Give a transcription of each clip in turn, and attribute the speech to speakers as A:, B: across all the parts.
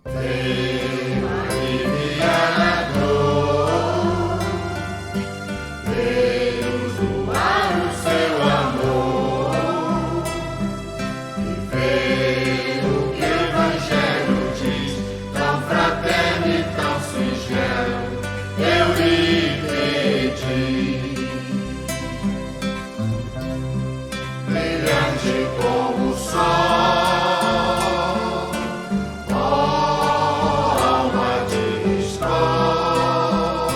A: Veio aliviar a dor, veio doar o seu amor, e veio o que o Evangelho diz, tão fraterno e tão singelo, eu lhe pedi. Brilhante como o sol, ó alma de escola,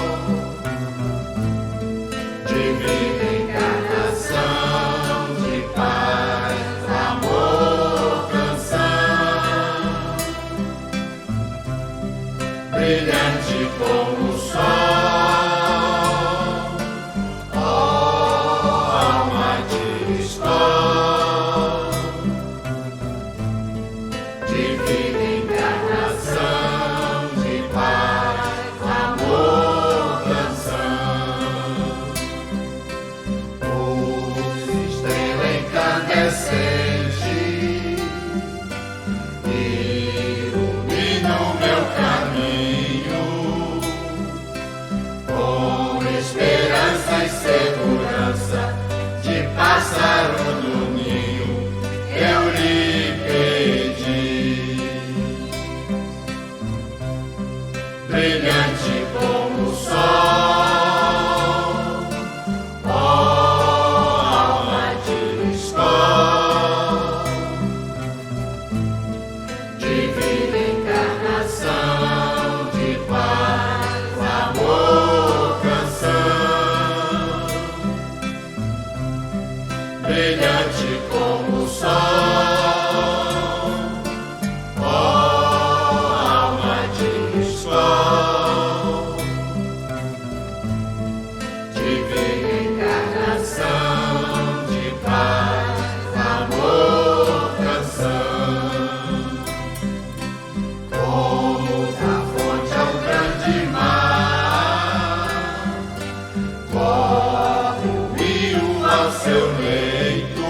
A: divina encarnação de paz, amor, canção. Brilhante como o sol, ó alma de escola, divina encarnação de paz, amor, canção. Luz, estrela incandescente, ilumina o meu caminho, com esperança e segurança de pássaro no ninho, eu lhe pedi. Brilhante como o sol, ó alma de escola, divina encarnação de paz, amor, canção. Brilhante como o sol, ó alma de escola, divina encarnação de paz, amor, canção. Como da fonte ao grande mar, corre o rio ao seu leito,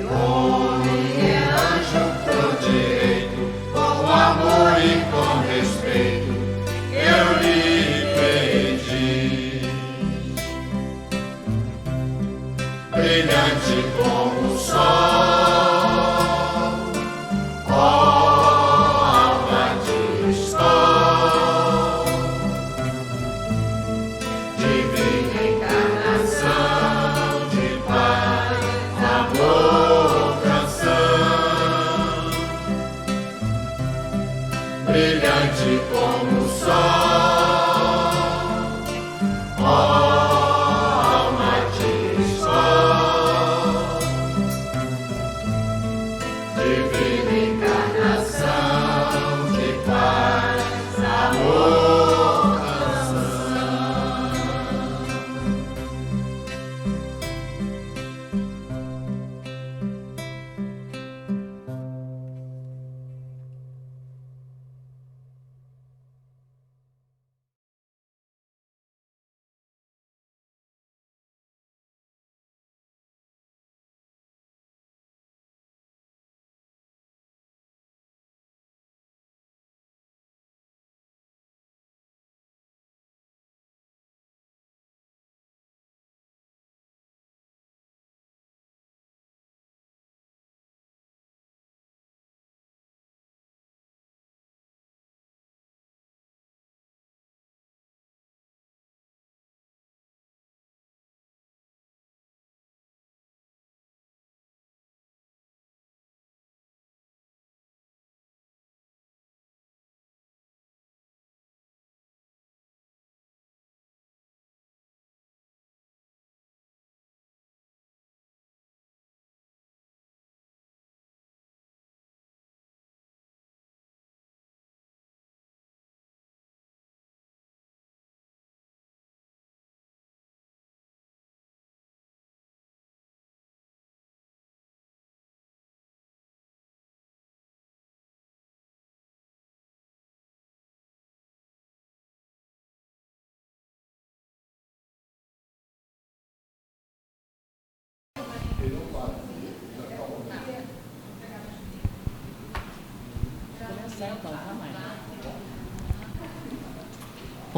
A: homem é anjo por direito, com amor e com respeito, eu lhe pedi. Brilhante como o sol, ó alma de escola, divina encarnação de paz, amor, canção. Brilhante como o sol, ó alma de escola, divina encarnação de paz, amor,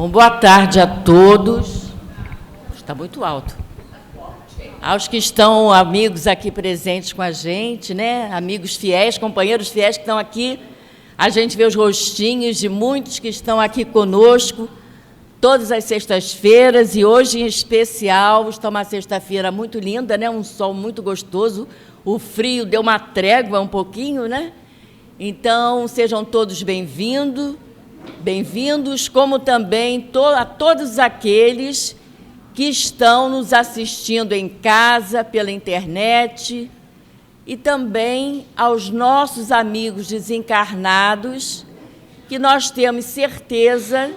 B: Bom, boa tarde a todos. Está muito alto. Aos que estão, amigos aqui presentes com a gente, né? Amigos fiéis, companheiros fiéis que estão aqui. A gente vê os rostinhos de muitos que estão aqui conosco todas as sextas-feiras, e hoje em especial. Está uma sexta-feira muito linda, né? Um sol muito gostoso. O frio deu uma trégua um pouquinho, né? Então, sejam todos bem-vindos, como também a todos aqueles que estão nos assistindo em casa, pela internet, e também aos nossos amigos desencarnados, que nós temos certeza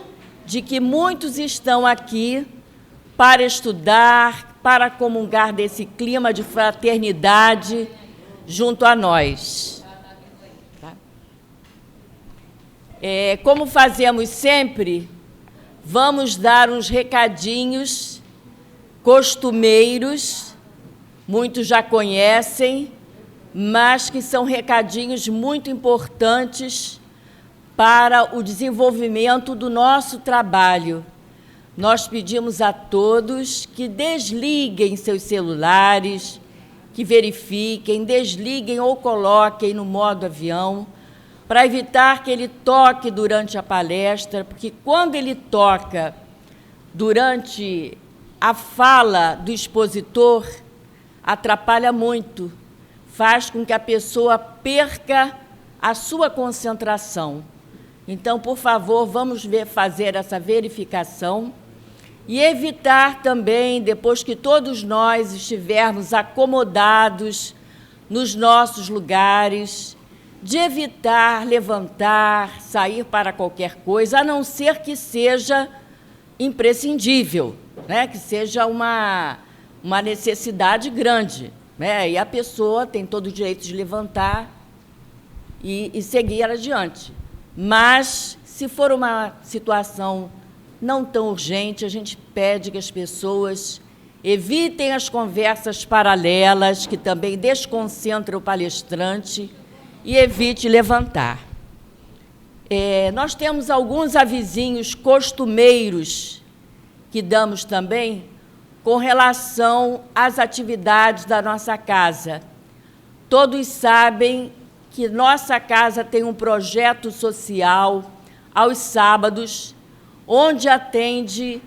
B: de que muitos estão aqui para estudar, para comungar desse clima de fraternidade junto a nós. Como fazemos sempre, vamos dar uns recadinhos costumeiros, muitos já conhecem, mas que são recadinhos muito importantes para o desenvolvimento do nosso trabalho. Nós pedimos a todos que desliguem seus celulares, que verifiquem, desliguem ou coloquem no modo avião, para evitar que ele toque durante a palestra, porque quando ele toca durante a fala do expositor, atrapalha muito, faz com que a pessoa perca a sua concentração. Então, por favor, vamos fazer essa verificação e evitar também, depois que todos nós estivermos acomodados nos nossos lugares, de evitar levantar, sair para qualquer coisa, a não ser que seja imprescindível, né? Que seja uma necessidade grande, né? E a pessoa tem todo o direito de levantar e seguir adiante. Mas, se for uma situação não tão urgente, a gente pede que as pessoas evitem as conversas paralelas, que também desconcentram o palestrante, e evite levantar. Nós temos alguns avisinhos costumeiros que damos também com relação às atividades da nossa casa. Todos sabem que nossa casa tem um projeto social aos sábados, onde atende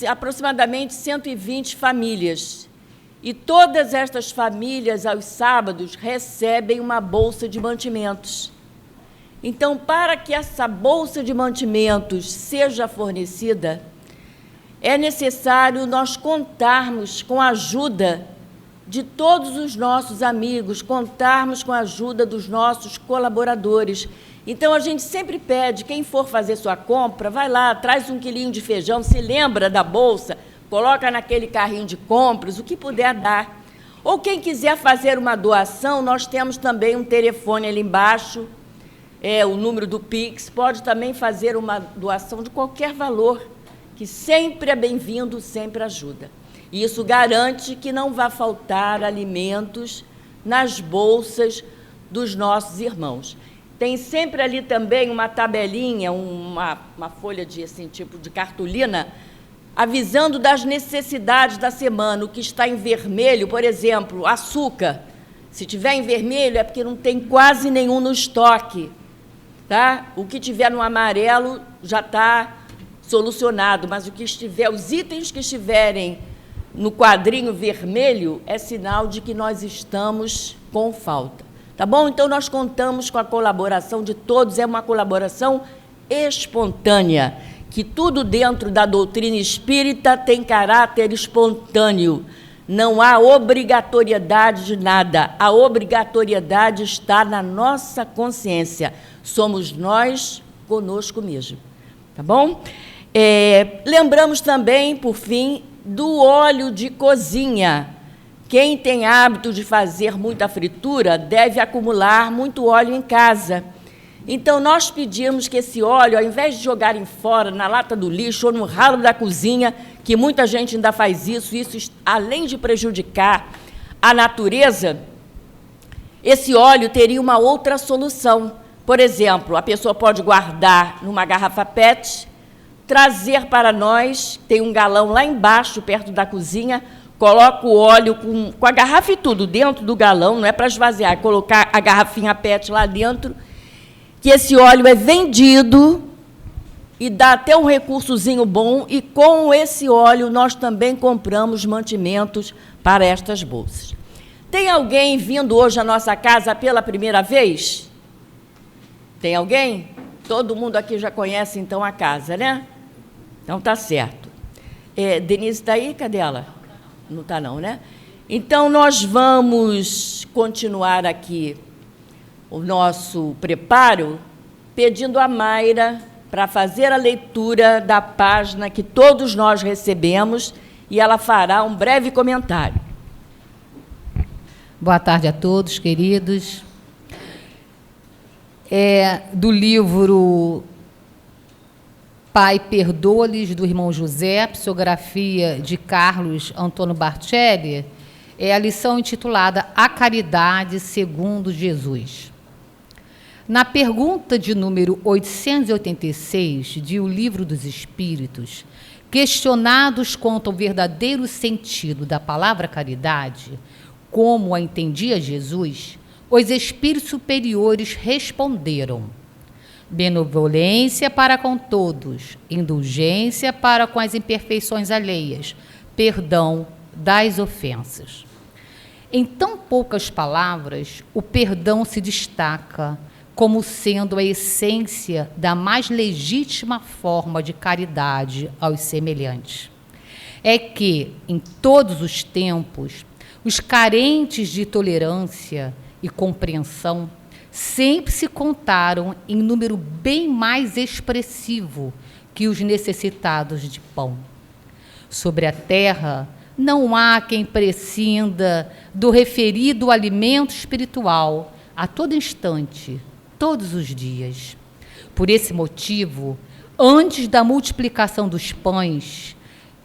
B: aproximadamente 120 famílias. E todas estas famílias, aos sábados, recebem uma bolsa de mantimentos. Então, para que essa bolsa de mantimentos seja fornecida, é necessário nós contarmos com a ajuda de todos os nossos amigos, contarmos com a ajuda dos nossos colaboradores. Então, a gente sempre pede, quem for fazer sua compra, vai lá, traz 1 quilinho de feijão, se lembra da bolsa, coloca naquele carrinho de compras, o que puder dar. Ou quem quiser fazer uma doação, nós temos também um telefone ali embaixo, o número do Pix, pode também fazer uma doação de qualquer valor, que sempre é bem-vindo, sempre ajuda. E isso garante que não vai faltar alimentos nas bolsas dos nossos irmãos. Tem sempre ali também uma tabelinha, uma folha de, assim, tipo de cartolina, avisando das necessidades da semana. O que está em vermelho, por exemplo, açúcar. Se tiver em vermelho é porque não tem quase nenhum no estoque, tá? O que tiver no amarelo já está solucionado, mas os itens que estiverem no quadrinho vermelho é sinal de que nós estamos com falta. Tá bom? Então, nós contamos com a colaboração de todos, é uma colaboração espontânea, que tudo dentro da doutrina espírita tem caráter espontâneo. Não há obrigatoriedade de nada. A obrigatoriedade está na nossa consciência. Somos nós conosco mesmo. Tá bom? Lembramos também, por fim, do óleo de cozinha. Quem tem hábito de fazer muita fritura deve acumular muito óleo em casa. Então, nós pedimos que esse óleo, ao invés de jogarem fora na lata do lixo ou no ralo da cozinha, que muita gente ainda faz isso, além de prejudicar a natureza, esse óleo teria uma outra solução. Por exemplo, a pessoa pode guardar numa garrafa PET, trazer para nós, tem um galão lá embaixo, perto da cozinha, coloca o óleo com a garrafa e tudo dentro do galão, não é para esvaziar, é colocar a garrafinha PET lá dentro, que esse óleo é vendido e dá até um recursozinho bom, e com esse óleo nós também compramos mantimentos para estas bolsas. Tem alguém vindo hoje à nossa casa pela primeira vez? Tem alguém? Todo mundo aqui já conhece, então, a casa, né? Então, tá certo. Denise está aí? Cadê ela? Não está, não, né? Então, nós vamos continuar aqui o nosso preparo, pedindo a Mayra para fazer a leitura da página que todos nós recebemos, e ela fará um breve comentário.
C: Boa tarde a todos, queridos. Do livro Pai, Perdoa-lhes, do irmão José, psicografia de Carlos Antônio Barcelli, é a lição intitulada A Caridade segundo Jesus. Na pergunta de número 886 de O Livro dos Espíritos, questionados quanto ao verdadeiro sentido da palavra caridade, como a entendia Jesus, os espíritos superiores responderam: benevolência para com todos, indulgência para com as imperfeições alheias, perdão das ofensas. Em tão poucas palavras, o perdão se destaca como sendo a essência da mais legítima forma de caridade aos semelhantes. É que, em todos os tempos, os carentes de tolerância e compreensão sempre se contaram em número bem mais expressivo que os necessitados de pão. Sobre a terra, não há quem prescinda do referido alimento espiritual a todo instante, todos os dias. Por esse motivo, antes da multiplicação dos pães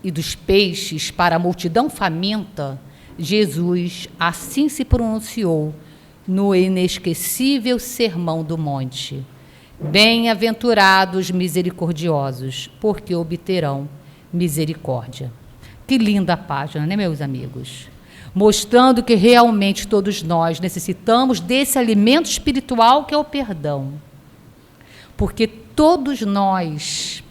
C: e dos peixes para a multidão faminta, Jesus assim se pronunciou no inesquecível Sermão do Monte: bem-aventurados misericordiosos, porque obterão misericórdia. Que linda página, né, meus amigos? Mostrando que realmente todos nós necessitamos desse alimento espiritual que é o perdão. Porque todos nós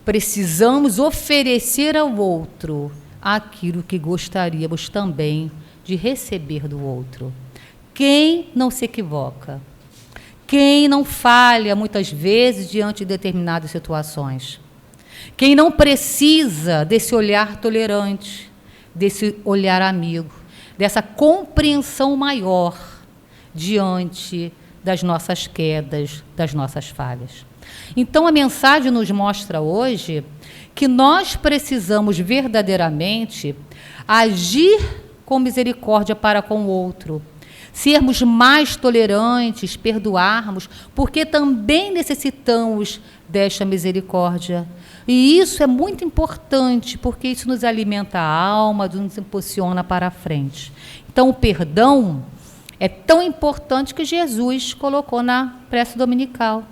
C: precisamos oferecer ao outro aquilo que gostaríamos também de receber do outro. Quem não se equivoca? Quem não falha muitas vezes diante de determinadas situações? Quem não precisa desse olhar tolerante, desse olhar amigo, dessa compreensão maior diante das nossas quedas, das nossas falhas? Então, a mensagem nos mostra hoje que nós precisamos verdadeiramente agir com misericórdia para com o outro, sermos mais tolerantes, perdoarmos, porque também necessitamos desta misericórdia. E isso é muito importante, porque isso nos alimenta a alma, nos impulsiona para a frente. Então, o perdão é tão importante que Jesus colocou na prece dominical,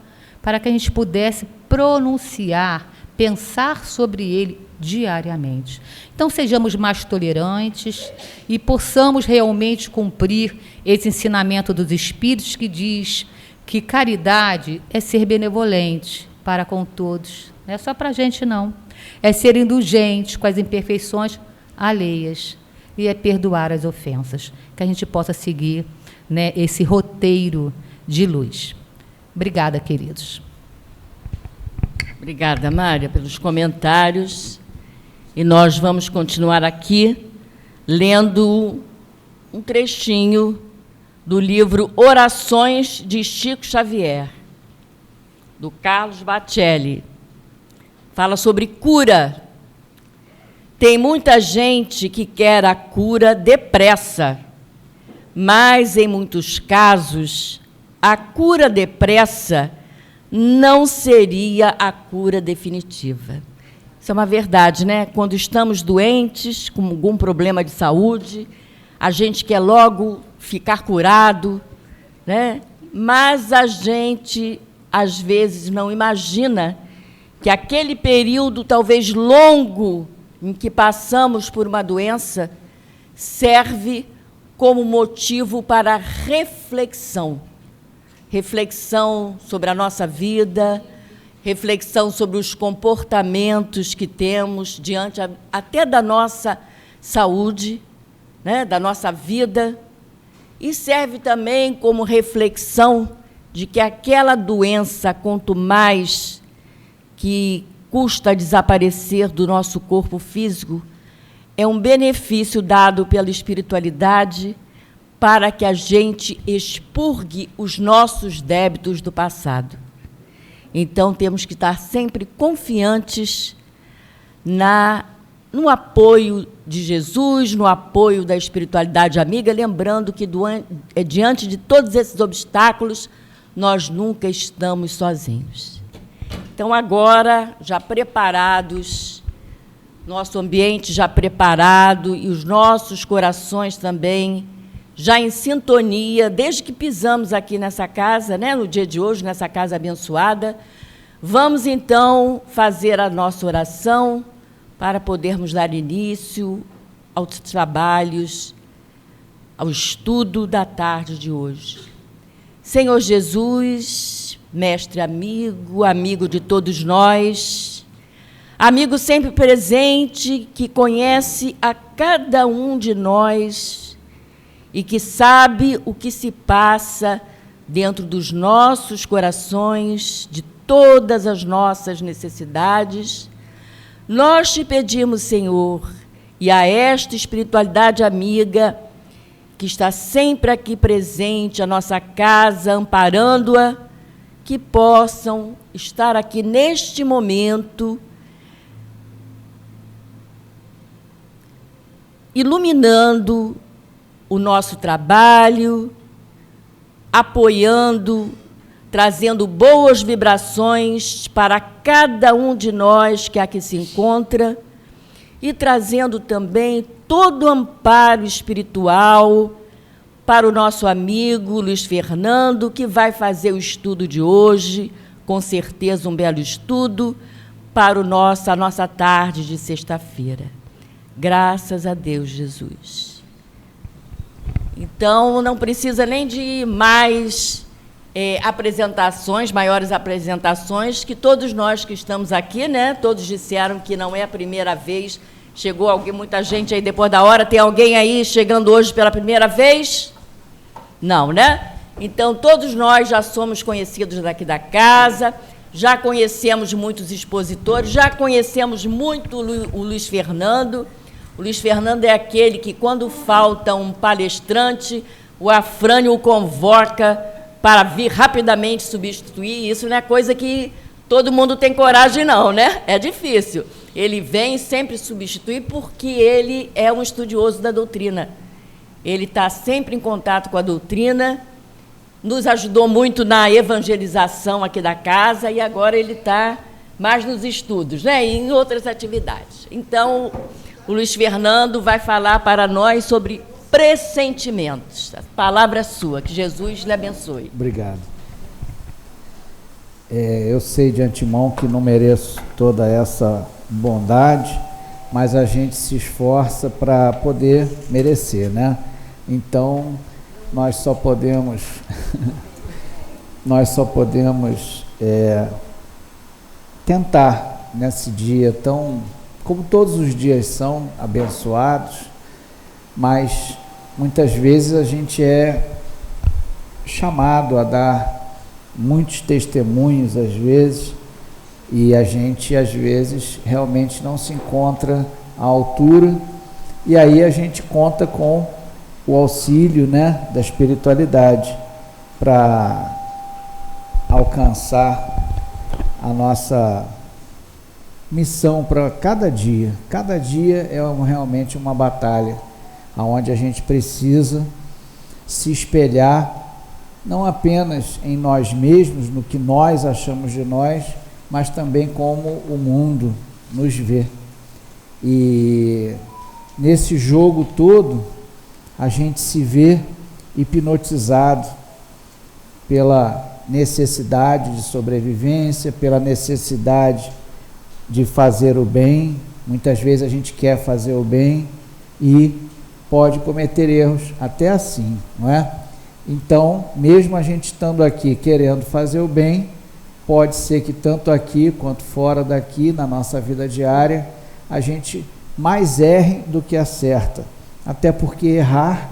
C: para que a gente pudesse pronunciar, pensar sobre ele diariamente. Então, sejamos mais tolerantes e possamos realmente cumprir esse ensinamento dos Espíritos que diz que caridade é ser benevolente para com todos. Não é só para a gente, não. É ser indulgente com as imperfeições alheias e é perdoar as ofensas. Que a gente possa seguir, né, esse roteiro de luz. Obrigada, queridos.
B: Obrigada, Mária, pelos comentários. E nós vamos continuar aqui lendo um trechinho do livro Orações de Chico Xavier, do Carlos Barcelli. Fala sobre cura. Tem muita gente que quer a cura depressa, mas, em muitos casos, a cura depressa não seria a cura definitiva. Isso é uma verdade, né? Quando estamos doentes, com algum problema de saúde, a gente quer logo ficar curado, né? Mas a gente, às vezes, não imagina que aquele período talvez longo em que passamos por uma doença serve como motivo para reflexão. Reflexão sobre a nossa vida, reflexão sobre os comportamentos que temos diante até da nossa saúde, né, da nossa vida, e serve também como reflexão de que aquela doença, quanto mais que custa desaparecer do nosso corpo físico, é um benefício dado pela espiritualidade para que a gente expurgue os nossos débitos do passado. Então, temos que estar sempre confiantes no apoio de Jesus, no apoio da espiritualidade amiga, lembrando que, diante de todos esses obstáculos, nós nunca estamos sozinhos. Então, agora, já preparados, nosso ambiente já preparado e os nossos corações também já em sintonia, desde que pisamos aqui nessa casa, né, no dia de hoje, nessa casa abençoada, vamos, então, fazer a nossa oração para podermos dar início aos trabalhos, ao estudo da tarde de hoje. Senhor Jesus, mestre amigo, amigo de todos nós, amigo sempre presente, que conhece a cada um de nós e que sabe o que se passa dentro dos nossos corações, de todas as nossas necessidades, nós te pedimos, Senhor, e a esta espiritualidade amiga, que está sempre aqui presente, a nossa casa, amparando-a, que possam estar aqui neste momento, iluminando o nosso trabalho, apoiando, trazendo boas vibrações para cada um de nós que aqui se encontra e trazendo também todo o amparo espiritual para o nosso amigo Luiz Fernando, que vai fazer o estudo de hoje, com certeza um belo estudo, para a nossa tarde de sexta-feira. Graças a Deus, Jesus. Então, não precisa nem de mais apresentações, maiores apresentações, que todos nós que estamos aqui, né, todos disseram que não é a primeira vez. Chegou alguém, muita gente aí depois da hora. Tem alguém aí chegando hoje pela primeira vez? Não, né? Então, todos nós já somos conhecidos daqui da casa, já conhecemos muitos expositores, já conhecemos muito o Luiz Fernando. O Luiz Fernando é aquele que, quando falta um palestrante, o Afrânio o convoca para vir rapidamente substituir. Isso não é coisa que todo mundo tem coragem, não, né? É difícil. Ele vem sempre substituir porque ele é um estudioso da doutrina. Ele está sempre em contato com a doutrina, nos ajudou muito na evangelização aqui da casa e agora ele está mais nos estudos, né? E em outras atividades. Então, o Luiz Fernando vai falar para nós sobre pressentimentos. A palavra é sua, que Jesus lhe abençoe.
D: Obrigado. Eu sei de antemão que não mereço toda essa bondade, mas a gente se esforça para poder merecer, né? Então, nós só podemos tentar nesse dia tão, como todos os dias são abençoados, mas muitas vezes a gente é chamado a dar muitos testemunhos às vezes, e a gente às vezes realmente não se encontra à altura, e aí a gente conta com o auxílio, né, da espiritualidade para alcançar a nossa missão para cada dia. Cada dia é realmente uma batalha, onde a gente precisa se espelhar não apenas em nós mesmos, no que nós achamos de nós, mas também como o mundo nos vê. E nesse jogo todo, a gente se vê hipnotizado pela necessidade de sobrevivência, pela necessidade de fazer o bem. Muitas vezes a gente quer fazer o bem e pode cometer erros até assim, não é? Então, mesmo a gente estando aqui querendo fazer o bem, pode ser que tanto aqui quanto fora daqui, na nossa vida diária, a gente mais erre do que acerta. Até porque errar,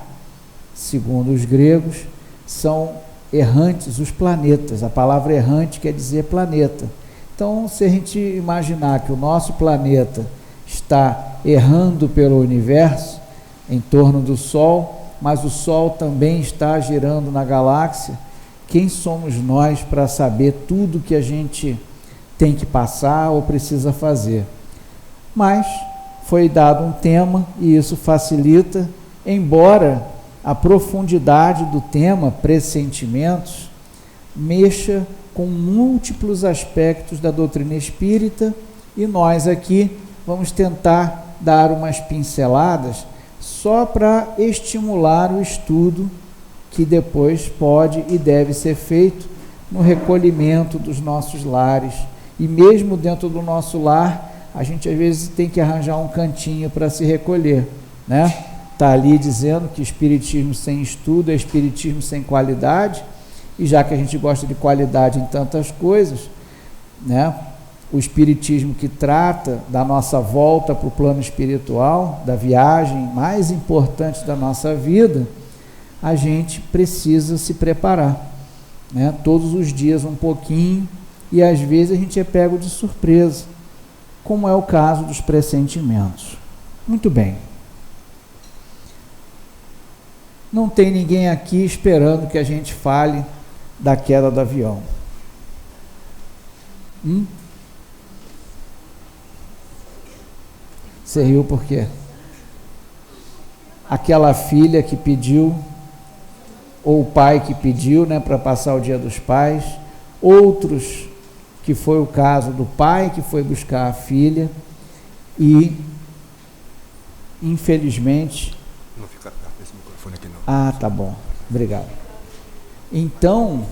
D: segundo os gregos, são errantes os planetas. A palavra errante quer dizer planeta. Então, se a gente imaginar que o nosso planeta está errando pelo universo, em torno do Sol, mas o Sol também está girando na galáxia, quem somos nós para saber tudo que a gente tem que passar ou precisa fazer? Mas foi dado um tema e isso facilita, embora a profundidade do tema, pressentimentos, mexa com múltiplos aspectos da doutrina espírita, e nós aqui vamos tentar dar umas pinceladas só para estimular o estudo que depois pode e deve ser feito no recolhimento dos nossos lares. E mesmo dentro do nosso lar, a gente às vezes tem que arranjar um cantinho para se recolher, né? Está ali dizendo que espiritismo sem estudo é espiritismo sem qualidade, e já que a gente gosta de qualidade em tantas coisas, né? O espiritismo que trata da nossa volta para o plano espiritual, da viagem mais importante da nossa vida, a gente precisa se preparar, né? Todos os dias um pouquinho, e às vezes a gente é pego de surpresa, como é o caso dos pressentimentos. Muito bem. Não tem ninguém aqui esperando que a gente fale da queda do avião. Você riu por quê? Aquela filha que pediu, ou o pai que pediu, né, para passar o Dia dos Pais, outros que foi o caso do pai que foi buscar a filha e, infelizmente...
E: Não fica perto desse microfone aqui não.
D: Ah, tá bom, obrigado. Então,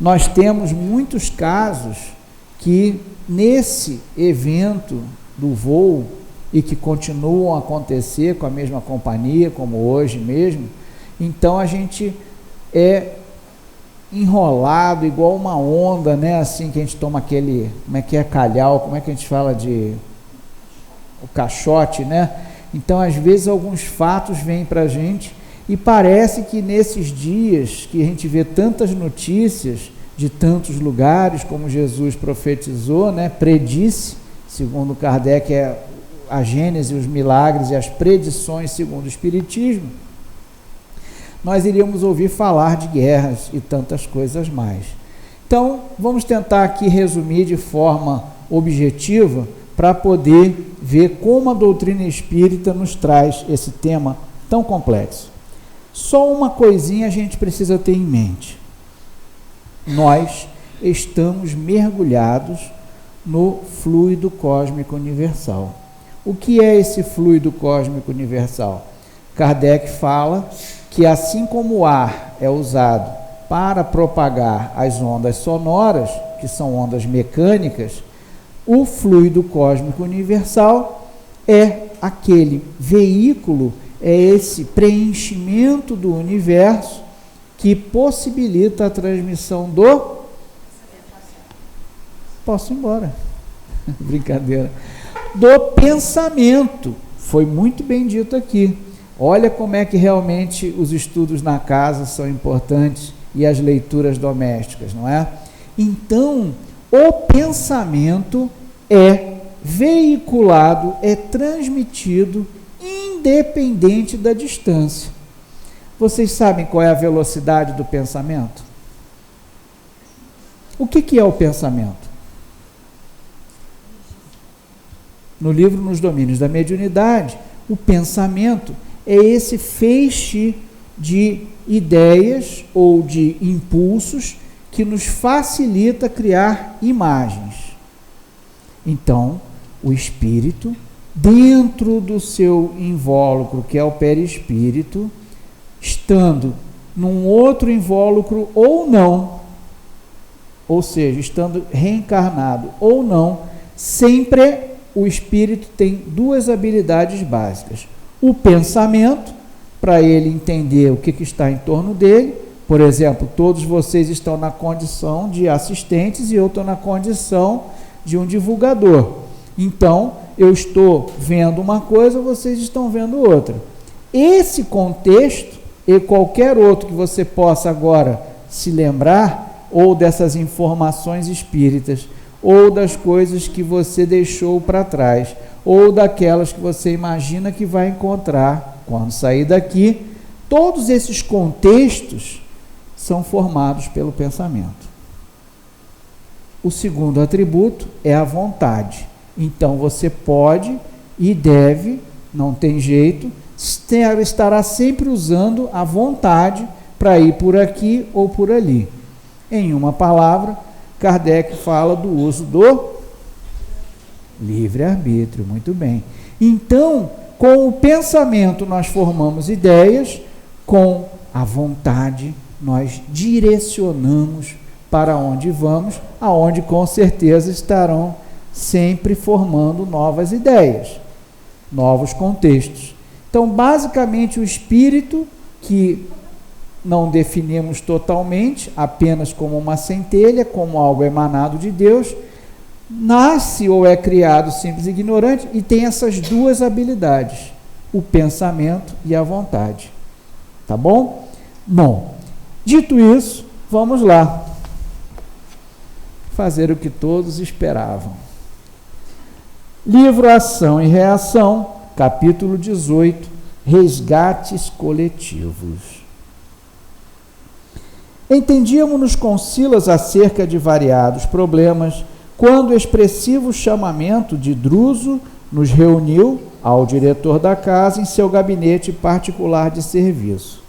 D: nós temos muitos casos que nesse evento do voo, e que continuam a acontecer com a mesma companhia, como hoje mesmo, então a gente é enrolado igual uma onda, né? Assim que a gente toma aquele, como é que é, calhau, como é que a gente fala de o caixote, né? Então às vezes alguns fatos vêm para a gente e parece que nesses dias que a gente vê tantas notícias de tantos lugares, como Jesus profetizou, né? Predisse, segundo Kardec, é a Gênese, os milagres e as predições segundo o Espiritismo, nós iríamos ouvir falar de guerras e tantas coisas mais. Então, vamos tentar aqui resumir de forma objetiva para poder ver como a doutrina espírita nos traz esse tema tão complexo. Só uma coisinha a gente precisa ter em mente. Nós estamos mergulhados no fluido cósmico universal. O que é esse fluido cósmico universal? Kardec fala que assim como o ar é usado para propagar as ondas sonoras, que são ondas mecânicas, o fluido cósmico universal é aquele veículo, é esse preenchimento do universo que possibilita a transmissão do... Posso ir embora. Brincadeira. Do pensamento. Foi muito bem dito aqui. Olha como é que realmente os estudos na casa são importantes e as leituras domésticas, não é? Então, o pensamento é veiculado, é transmitido independente da distância. Vocês sabem qual é a velocidade do pensamento? O que é o pensamento? No livro Nos Domínios da Mediunidade, o pensamento é esse feixe de ideias ou de impulsos que nos facilita criar imagens. Então, o espírito, dentro do seu invólucro, que é o perispírito, estando num outro invólucro ou não, ou seja, estando reencarnado ou não, sempre o espírito tem duas habilidades básicas. O pensamento, para ele entender o que está em torno dele. Por exemplo, todos vocês estão na condição de assistentes e eu estou na condição de um divulgador. Então, eu estou vendo uma coisa, vocês estão vendo outra. Esse contexto e qualquer outro que você possa agora se lembrar, ou dessas informações espíritas, ou das coisas que você deixou para trás, ou daquelas que você imagina que vai encontrar quando sair daqui, todos esses contextos são formados pelo pensamento. O segundo atributo é a vontade. Então você pode e deve, não tem jeito, estará sempre usando a vontade para ir por aqui ou por ali. Em uma palavra, Kardec fala do uso do livre-arbítrio. Muito bem. Então, com o pensamento nós formamos ideias, com a vontade nós direcionamos para onde vamos, aonde com certeza estarão sempre formando novas ideias, novos contextos. Então, basicamente, o espírito, que não definimos totalmente, apenas como uma centelha, como algo emanado de Deus, nasce ou é criado simples e ignorante e tem essas duas habilidades, o pensamento e a vontade. Tá bom? Bom, dito isso, vamos lá fazer o que todos esperavam. Livro Ação e Reação, capítulo 18, Resgates Coletivos. Entendíamos-nos com Silas acerca de variados problemas, quando o expressivo chamamento de Druso nos reuniu ao diretor da casa em seu gabinete particular de serviço.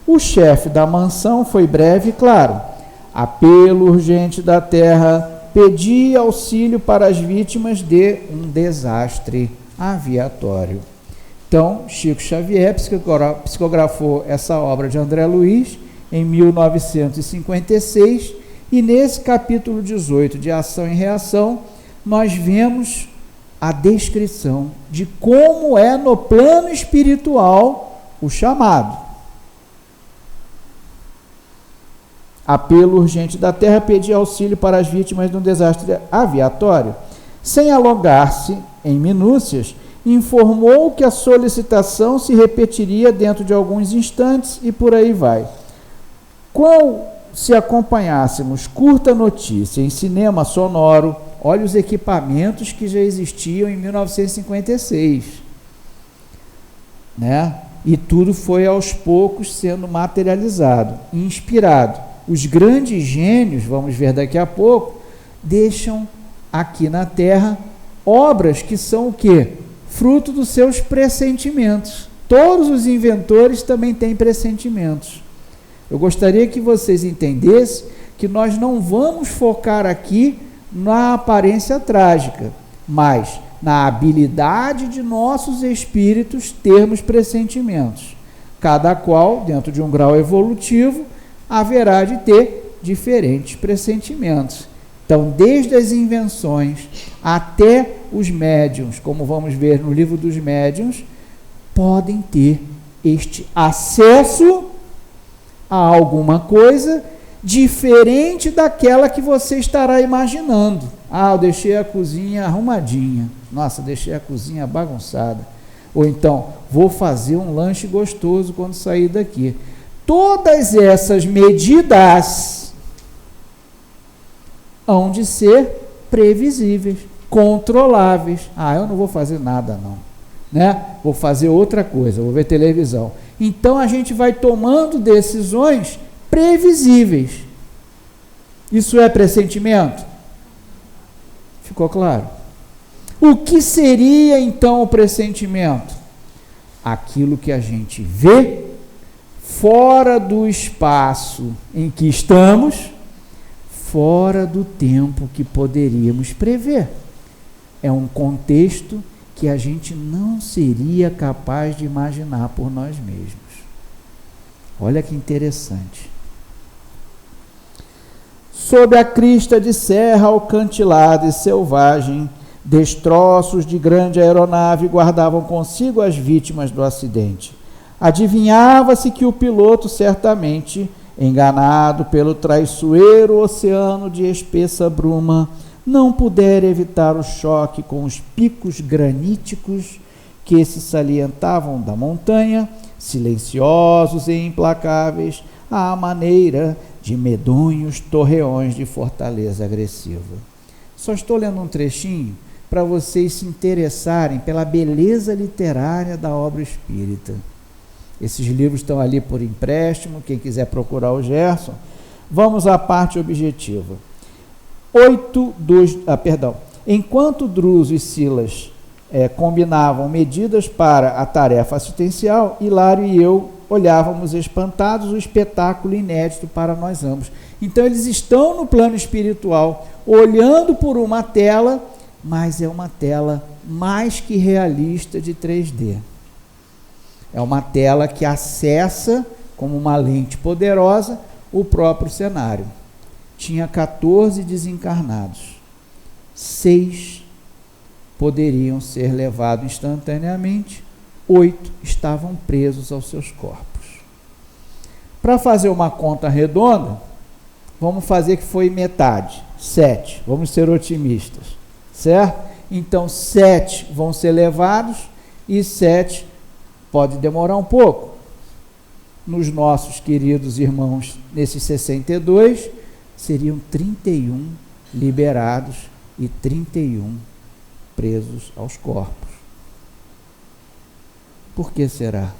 D: O chefe da mansão foi breve e claro. Apelo urgente da terra, pedia auxílio para as vítimas de um desastre aviatório. Então, Chico Xavier psicografou essa obra de André Luiz em 1956, e nesse capítulo 18 de Ação e Reação, nós vemos a descrição de como é no plano espiritual o chamado. Apelo urgente da terra, pedir auxílio para as vítimas de um desastre aviatório. Sem alongar-se em minúcias, informou que a solicitação se repetiria dentro de alguns instantes e por aí vai. Se acompanhássemos curta notícia em cinema sonoro, olha os equipamentos que já existiam em 1956, né? E tudo foi aos poucos sendo materializado, inspirado. Os grandes gênios, vamos ver daqui a pouco, deixam aqui na Terra obras que são o quê? Fruto dos seus pressentimentos. Todos os inventores também têm pressentimentos. Eu gostaria que vocês entendessem que nós não vamos focar aqui na aparência trágica, mas na habilidade de nossos espíritos termos pressentimentos. Cada qual, dentro de um grau evolutivo, haverá de ter diferentes pressentimentos. Então, desde as invenções até os médiuns, como vamos ver no livro dos médiuns, podem ter este acesso a alguma coisa diferente daquela que você estará imaginando. Ah, eu deixei a cozinha arrumadinha. Nossa, deixei a cozinha bagunçada. Ou então, vou fazer um lanche gostoso quando sair daqui. Todas essas medidas hão de ser previsíveis, controláveis. Ah, eu não vou fazer nada não, né? Vou fazer outra coisa, vou ver televisão. Então a gente vai tomando decisões previsíveis. Isso é pressentimento? Ficou claro? O que seria então o pressentimento? Aquilo que a gente vê fora do espaço em que estamos, fora do tempo que poderíamos prever. É um contexto que a gente não seria capaz de imaginar por nós mesmos. Olha que interessante. Sob a crista de serra alcantilada e selvagem, Destroços de grande aeronave guardavam consigo as vítimas do acidente. Adivinhava-se que o piloto, certamente enganado pelo traiçoeiro oceano de espessa bruma, não pudera evitar o choque com os picos graníticos que se salientavam da montanha, silenciosos e implacáveis, à maneira de medonhos torreões de fortaleza agressiva. Só estou lendo um trechinho para vocês se interessarem pela beleza literária da obra espírita. Esses livros estão ali por empréstimo, quem quiser procurar o Gerson. Vamos à parte objetiva. Enquanto Druso e Silas combinavam medidas para a tarefa assistencial, Hilário e eu olhávamos espantados o espetáculo inédito para nós ambos. Então eles estão no plano espiritual, olhando por uma tela, mas é uma tela mais que realista de 3D. É uma tela que acessa, como uma lente poderosa, o próprio cenário. Tinha 14 desencarnados. 6 poderiam ser levados instantaneamente, 8 estavam presos aos seus corpos. Para fazer uma conta redonda, vamos fazer que foi metade, 7. Vamos ser otimistas, certo? Então, 7 vão ser levados e 7 pode demorar um pouco. Nos nossos queridos irmãos, nesses 62, seriam 31 liberados e 31 presos aos corpos. Por que será?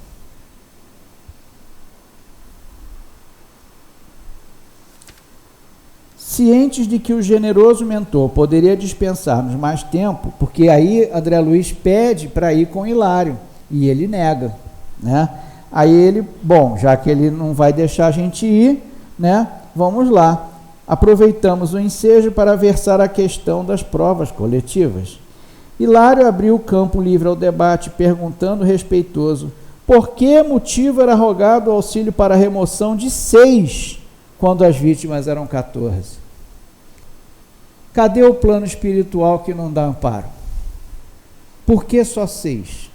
D: Cientes de que o generoso mentor poderia dispensar-nos mais tempo, porque aí André Luiz pede para ir com Hilário, e ele nega, né? Aí ele, bom, já que ele não vai deixar a gente ir, né? Vamos lá. Aproveitamos o ensejo para versar a questão das provas coletivas. Hilário abriu o campo livre ao debate, perguntando respeitoso por que motivo era rogado o auxílio para a remoção de 6, quando as vítimas eram 14. Cadê o plano espiritual que não dá amparo? Por que só 6?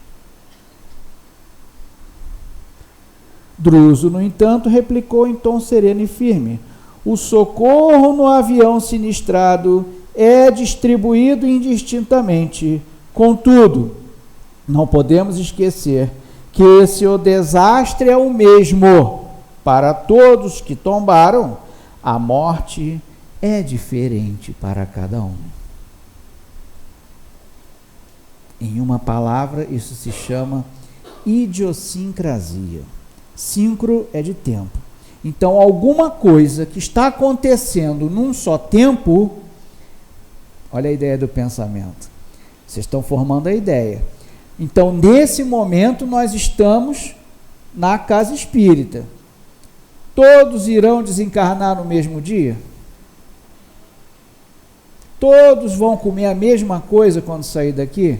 D: Druso, no entanto, replicou em tom sereno e firme: o socorro no avião sinistrado é distribuído indistintamente. Contudo, não podemos esquecer que se o desastre é o mesmo para todos que tombaram, a morte é diferente para cada um. Em uma palavra, isso se chama idiosincrasia. Síncro é de tempo. Então, alguma coisa que está acontecendo num só tempo, olha a ideia do pensamento. Vocês estão formando a ideia. Então, nesse momento, nós estamos na casa espírita. Todos irão desencarnar no mesmo dia? Todos vão comer a mesma coisa quando sair daqui?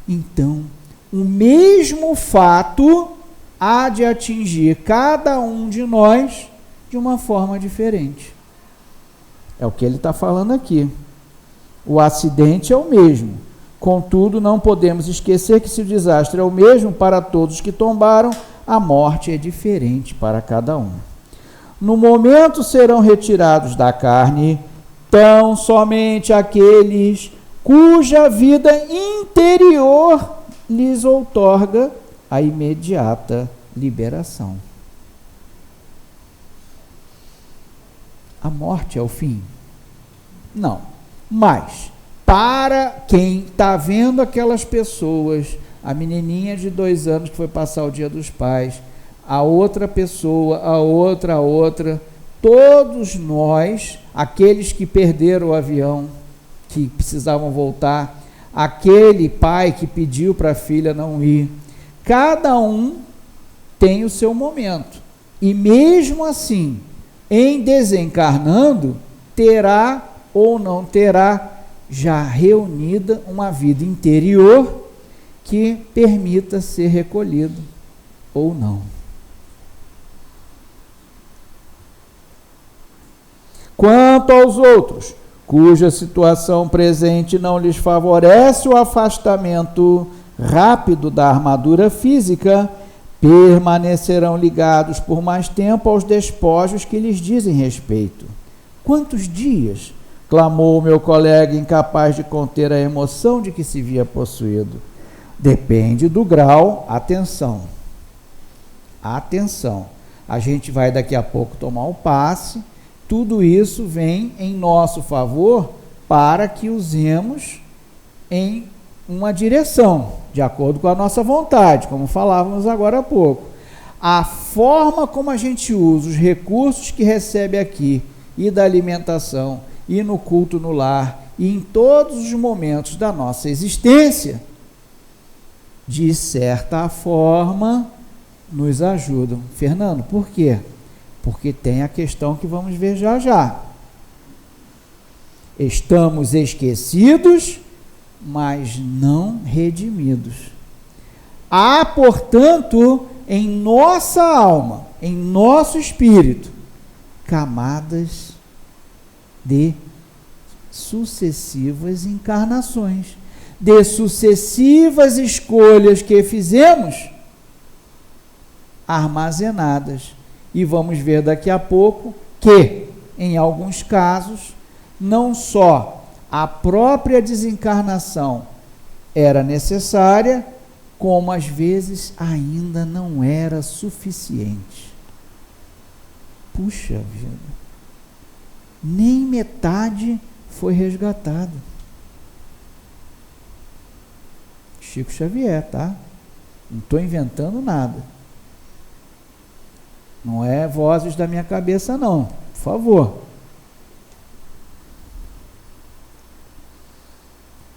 D: Então, o mesmo fato há de atingir cada um de nós de uma forma diferente. É o que ele está falando aqui. O acidente é o mesmo. Contudo, não podemos esquecer que se o desastre é o mesmo para todos que tombaram, a morte é diferente para cada um. No momento serão retirados da carne tão somente aqueles cuja vida interior lhes outorga a imediata liberação. A morte é o fim? Não. Mas, para quem está vendo aquelas pessoas, a menininha de 2 anos que foi passar o Dia dos Pais, a outra pessoa, a outra, todos nós, aqueles que perderam o avião, que precisavam voltar, aquele pai que pediu para a filha não ir, cada um tem o seu momento. E mesmo assim, em desencarnando, terá ou não terá já reunida uma vida interior que permita ser recolhido ou não. Quanto aos outros, cuja situação presente não lhes favorece o afastamento rápido da armadura física, permanecerão ligados por mais tempo aos despojos que lhes dizem respeito. Quantos dias? Clamou meu colega, incapaz de conter a emoção de que se via possuído. Depende do grau. Atenção. Atenção. A gente vai daqui a pouco tomar o passe. Tudo isso vem em nosso favor para que usemos em uma direção, de acordo com a nossa vontade, como falávamos agora há pouco. A forma como a gente usa os recursos que recebe aqui, e da alimentação, e no culto no lar, e em todos os momentos da nossa existência, de certa forma, nos ajudam. Fernando, por quê? Porque tem a questão que vamos ver já já. Estamos esquecidos, mas não redimidos. Há, portanto, em nossa alma, em nosso espírito, camadas de sucessivas encarnações, de sucessivas escolhas que fizemos, armazenadas. E vamos ver daqui a pouco que, em alguns casos, não só a própria desencarnação era necessária, como às vezes ainda não era suficiente. Puxa vida, nem metade foi resgatado. Chico Xavier, tá? Não estou inventando nada. Não é vozes da minha cabeça, não. Por favor.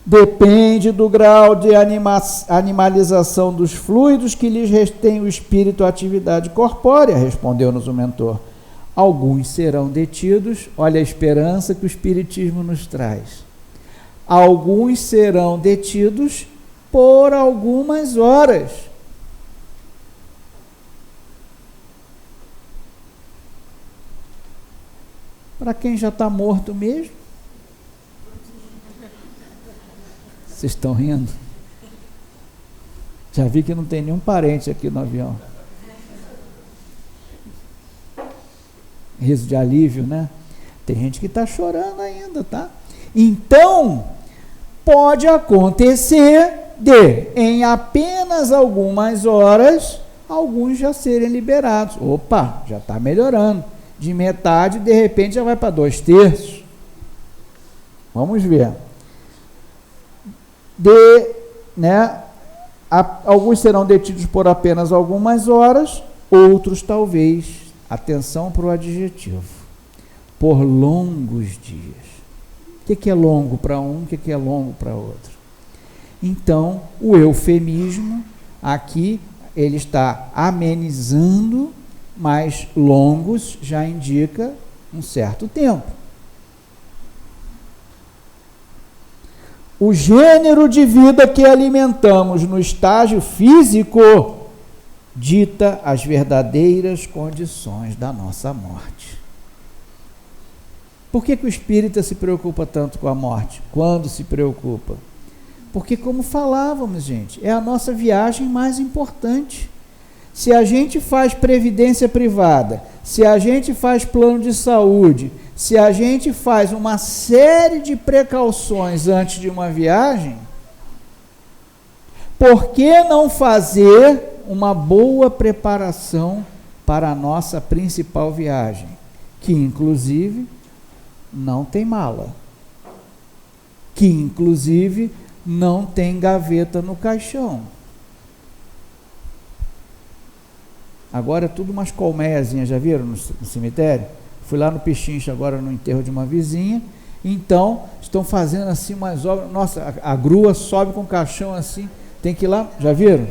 D: Depende do grau de animalização dos fluidos que lhes retém o espírito à atividade corpórea, respondeu-nos o mentor. Alguns serão detidos, olha a esperança que o Espiritismo nos traz. Alguns serão detidos por algumas horas. Para quem já está morto mesmo? Vocês estão rindo? Já vi que não tem nenhum parente aqui no avião. Riso de alívio, né? Tem gente que está chorando ainda, tá? Então, pode acontecer de, em apenas algumas horas, alguns já serem liberados. Opa, já está melhorando. De metade, de repente, já vai para 2/3. Vamos ver. Alguns serão detidos por apenas algumas horas, outros talvez, atenção para o adjetivo, por longos dias. O que é longo para um, o que é longo para outro? Então, o eufemismo aqui, ele está amenizando, mas longos já indica um certo tempo. O gênero de vida que alimentamos no estágio físico dita as verdadeiras condições da nossa morte. Por que o espírita se preocupa tanto com a morte? Quando se preocupa? Porque, como falávamos, gente, é a nossa viagem mais importante. Se a gente faz previdência privada, se a gente faz plano de saúde, se a gente faz uma série de precauções antes de uma viagem, por que não fazer uma boa preparação para a nossa principal viagem, que inclusive não tem mala, que inclusive não tem gaveta no caixão? Agora é tudo umas colmeiazinhas, já viram no cemitério? Fui lá no Pichincha agora no enterro de uma vizinha, então estão fazendo assim umas obras, nossa, a grua sobe com o caixão assim, tem que ir lá, já viram?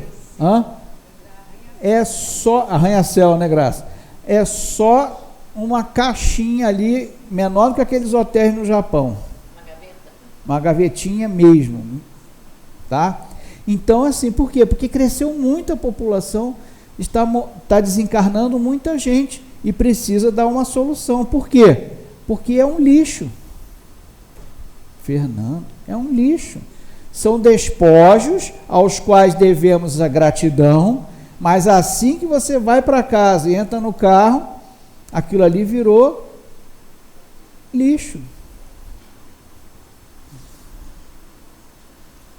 D: É só, arranha-céu, né, Graça? É só uma caixinha ali, menor do que aqueles hotéis no Japão. Uma gavetinha mesmo, tá? Então, assim, por quê? Porque cresceu muito a população, está desencarnando muita gente e precisa dar uma solução. Por quê? Porque é um lixo. Fernando, é um lixo. São despojos aos quais devemos a gratidão, mas assim que você vai para casa e entra no carro, aquilo ali virou lixo.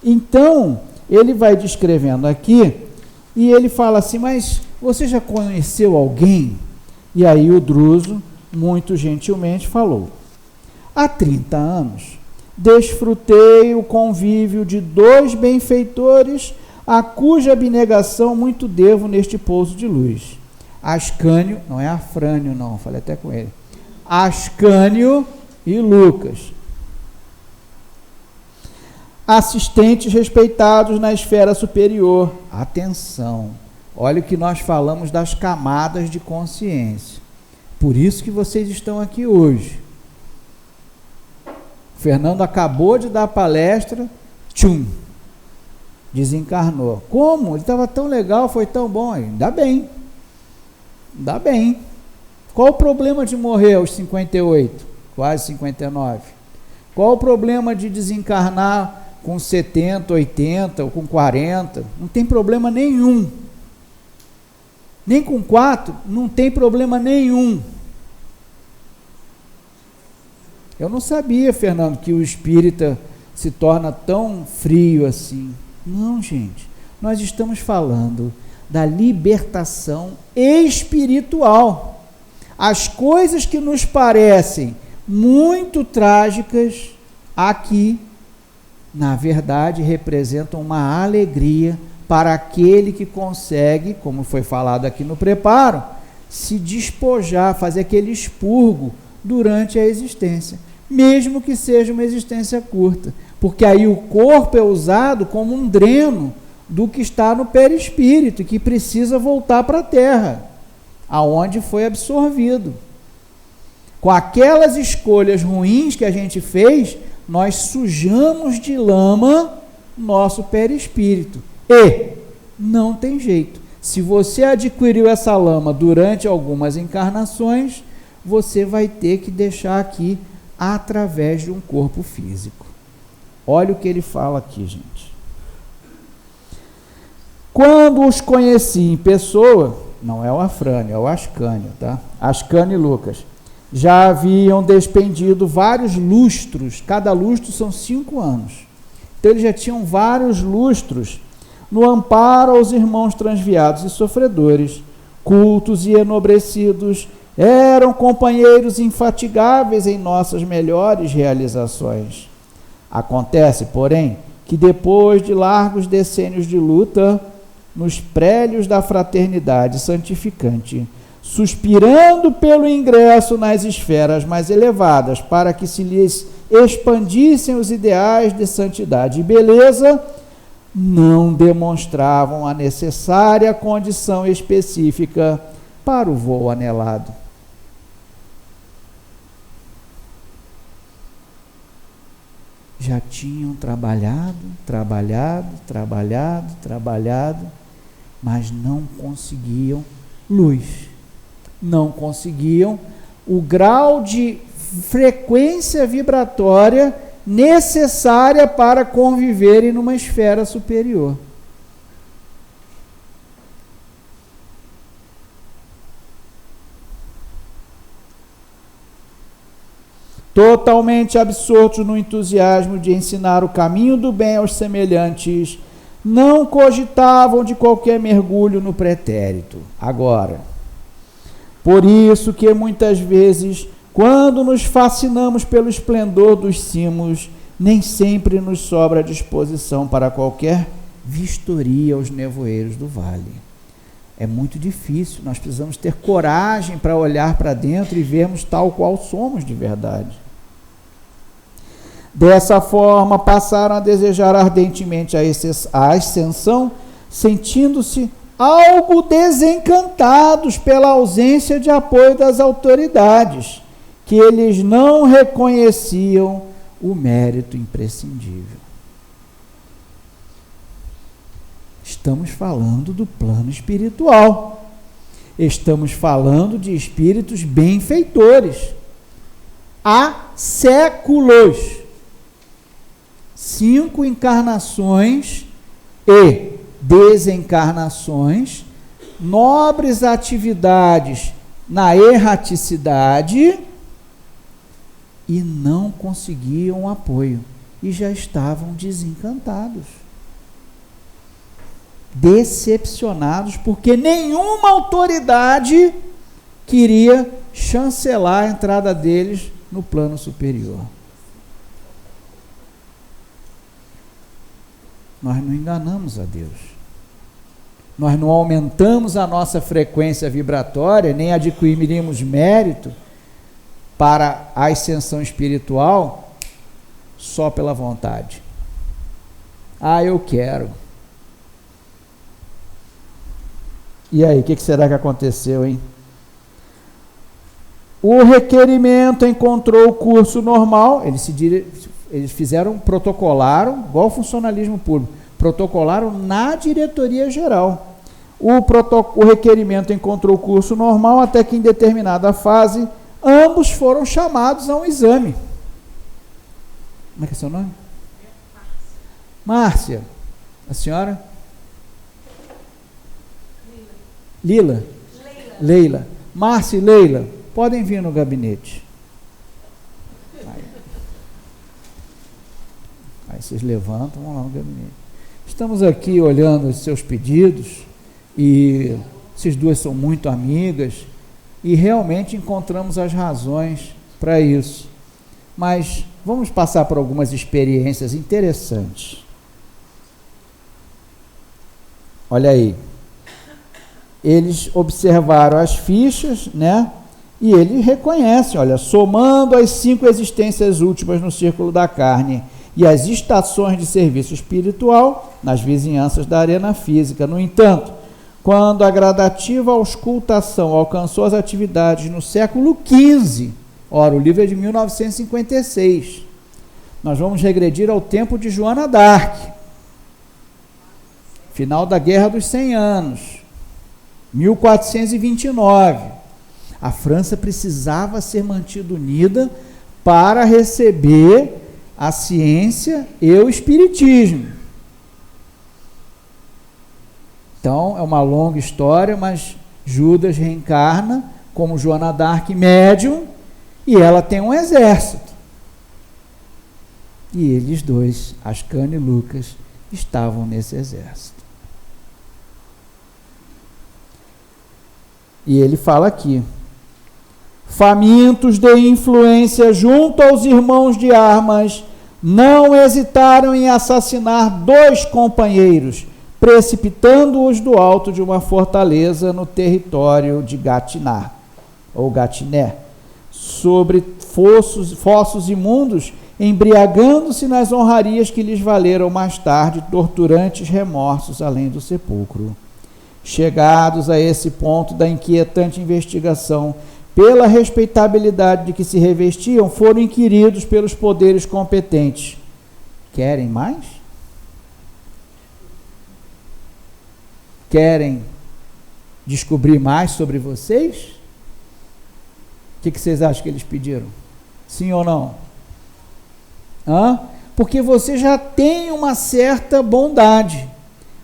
D: Então, ele vai descrevendo aqui, e ele fala assim, mas você já conheceu alguém? E aí o Druso, muito gentilmente, falou, há 30 anos, desfrutei o convívio de 2 benfeitores, a cuja abnegação muito devo neste pouso de luz. Ascânio, não é Afrânio não, falei até com ele, Ascânio e Lucas, assistentes respeitados na esfera superior. Atenção, olha o que nós falamos das camadas de consciência. Por isso que vocês estão aqui hoje. O Fernando acabou de dar palestra, desencarnou. Como? Ele estava tão legal, foi tão bom. Ainda bem. Ainda bem. Qual o problema de morrer aos 58, quase 59? Qual o problema de desencarnar com 70, 80 ou com 40, não tem problema nenhum. Nem com 4, não tem problema nenhum. Eu não sabia, Fernando, que o espírita se torna tão frio assim. Não, gente. Nós estamos falando da libertação espiritual. As coisas que nos parecem muito trágicas aqui, na verdade, representam uma alegria para aquele que consegue, como foi falado aqui no preparo, se despojar, fazer aquele expurgo durante a existência, mesmo que seja uma existência curta, porque aí o corpo é usado como um dreno do que está no perispírito, que precisa voltar para a Terra, aonde foi absorvido. Com aquelas escolhas ruins que a gente fez, nós sujamos de lama nosso perispírito. E não tem jeito. Se você adquiriu essa lama durante algumas encarnações, você vai ter que deixar aqui através de um corpo físico. Olha o que ele fala aqui, gente. Quando os conheci em pessoa, não é o Afrânio, é o Ascânio, tá? Ascânio e Lucas. Já haviam despendido vários lustros, cada lustro são 5 anos. Então eles já tinham vários lustros no amparo aos irmãos transviados e sofredores, cultos e enobrecidos, eram companheiros infatigáveis em nossas melhores realizações. Acontece, porém, que depois de largos decênios de luta, nos prélios da fraternidade santificante, suspirando pelo ingresso nas esferas mais elevadas, para que se lhes expandissem os ideais de santidade e beleza, não demonstravam a necessária condição específica para o voo anelado. Já tinham trabalhado, mas não conseguiam luz. Não conseguiam o grau de frequência vibratória necessária para conviverem numa esfera superior. Totalmente absortos no entusiasmo de ensinar o caminho do bem aos semelhantes, não cogitavam de qualquer mergulho no pretérito. Agora, por isso que muitas vezes, quando nos fascinamos pelo esplendor dos cimos, nem sempre nos sobra disposição para qualquer vistoria aos nevoeiros do vale. É muito difícil, nós precisamos ter coragem para olhar para dentro e vermos tal qual somos de verdade. Dessa forma, passaram a desejar ardentemente a ascensão, sentindo-se algo desencantados pela ausência de apoio das autoridades, que eles não reconheciam o mérito imprescindível. Estamos falando do plano espiritual. Estamos falando de espíritos benfeitores. Há séculos. 5 encarnações e desencarnações, nobres atividades na erraticidade e não conseguiam apoio e já estavam desencantados, decepcionados, porque nenhuma autoridade queria chancelar a entrada deles no plano superior. Nós não enganamos a Deus. Nós não aumentamos a nossa frequência vibratória, nem adquirimos mérito para a ascensão espiritual só pela vontade. Ah, eu quero. E aí, o que será que aconteceu, hein? O requerimento encontrou o curso normal, eles protocolaram, igual o funcionalismo público, protocolaram na diretoria geral. O requerimento encontrou o curso normal até que em determinada fase ambos foram chamados a um exame. Como é que é seu nome? Márcia. A senhora? Lila? Leila. Márcia e Leila, podem vir no gabinete. Aí vocês levantam, vão lá no gabinete. Estamos aqui olhando os seus pedidos e vocês duas são muito amigas e realmente encontramos as razões para isso. Mas vamos passar por algumas experiências interessantes. Olha aí. Eles observaram as fichas, né? E ele reconhece, olha, somando as 5 existências últimas no círculo da carne e as estações de serviço espiritual nas vizinhanças da arena física. No entanto, quando a gradativa auscultação alcançou as atividades no século XV, ora, o livro é de 1956, nós vamos regredir ao tempo de Joana d'Arc, final da Guerra dos 100 Anos, 1429. A França precisava ser mantida unida para receber a ciência e o espiritismo. Então, é uma longa história, mas Judas reencarna como Joana d'Arc médium e ela tem um exército. E eles dois, Ascânio e Lucas, estavam nesse exército. E ele fala aqui: famintos de influência junto aos irmãos de armas, não hesitaram em assassinar 2 companheiros, precipitando-os do alto de uma fortaleza no território de Gatiná, ou Gatiné, sobre fossos imundos, embriagando-se nas honrarias que lhes valeram mais tarde torturantes remorsos além do sepulcro. Chegados a esse ponto da inquietante investigação, pela respeitabilidade de que se revestiam, foram inquiridos pelos poderes competentes. Querem mais? Querem descobrir mais sobre vocês? O que vocês acham que eles pediram? Sim ou não? Porque você já tem uma certa bondade.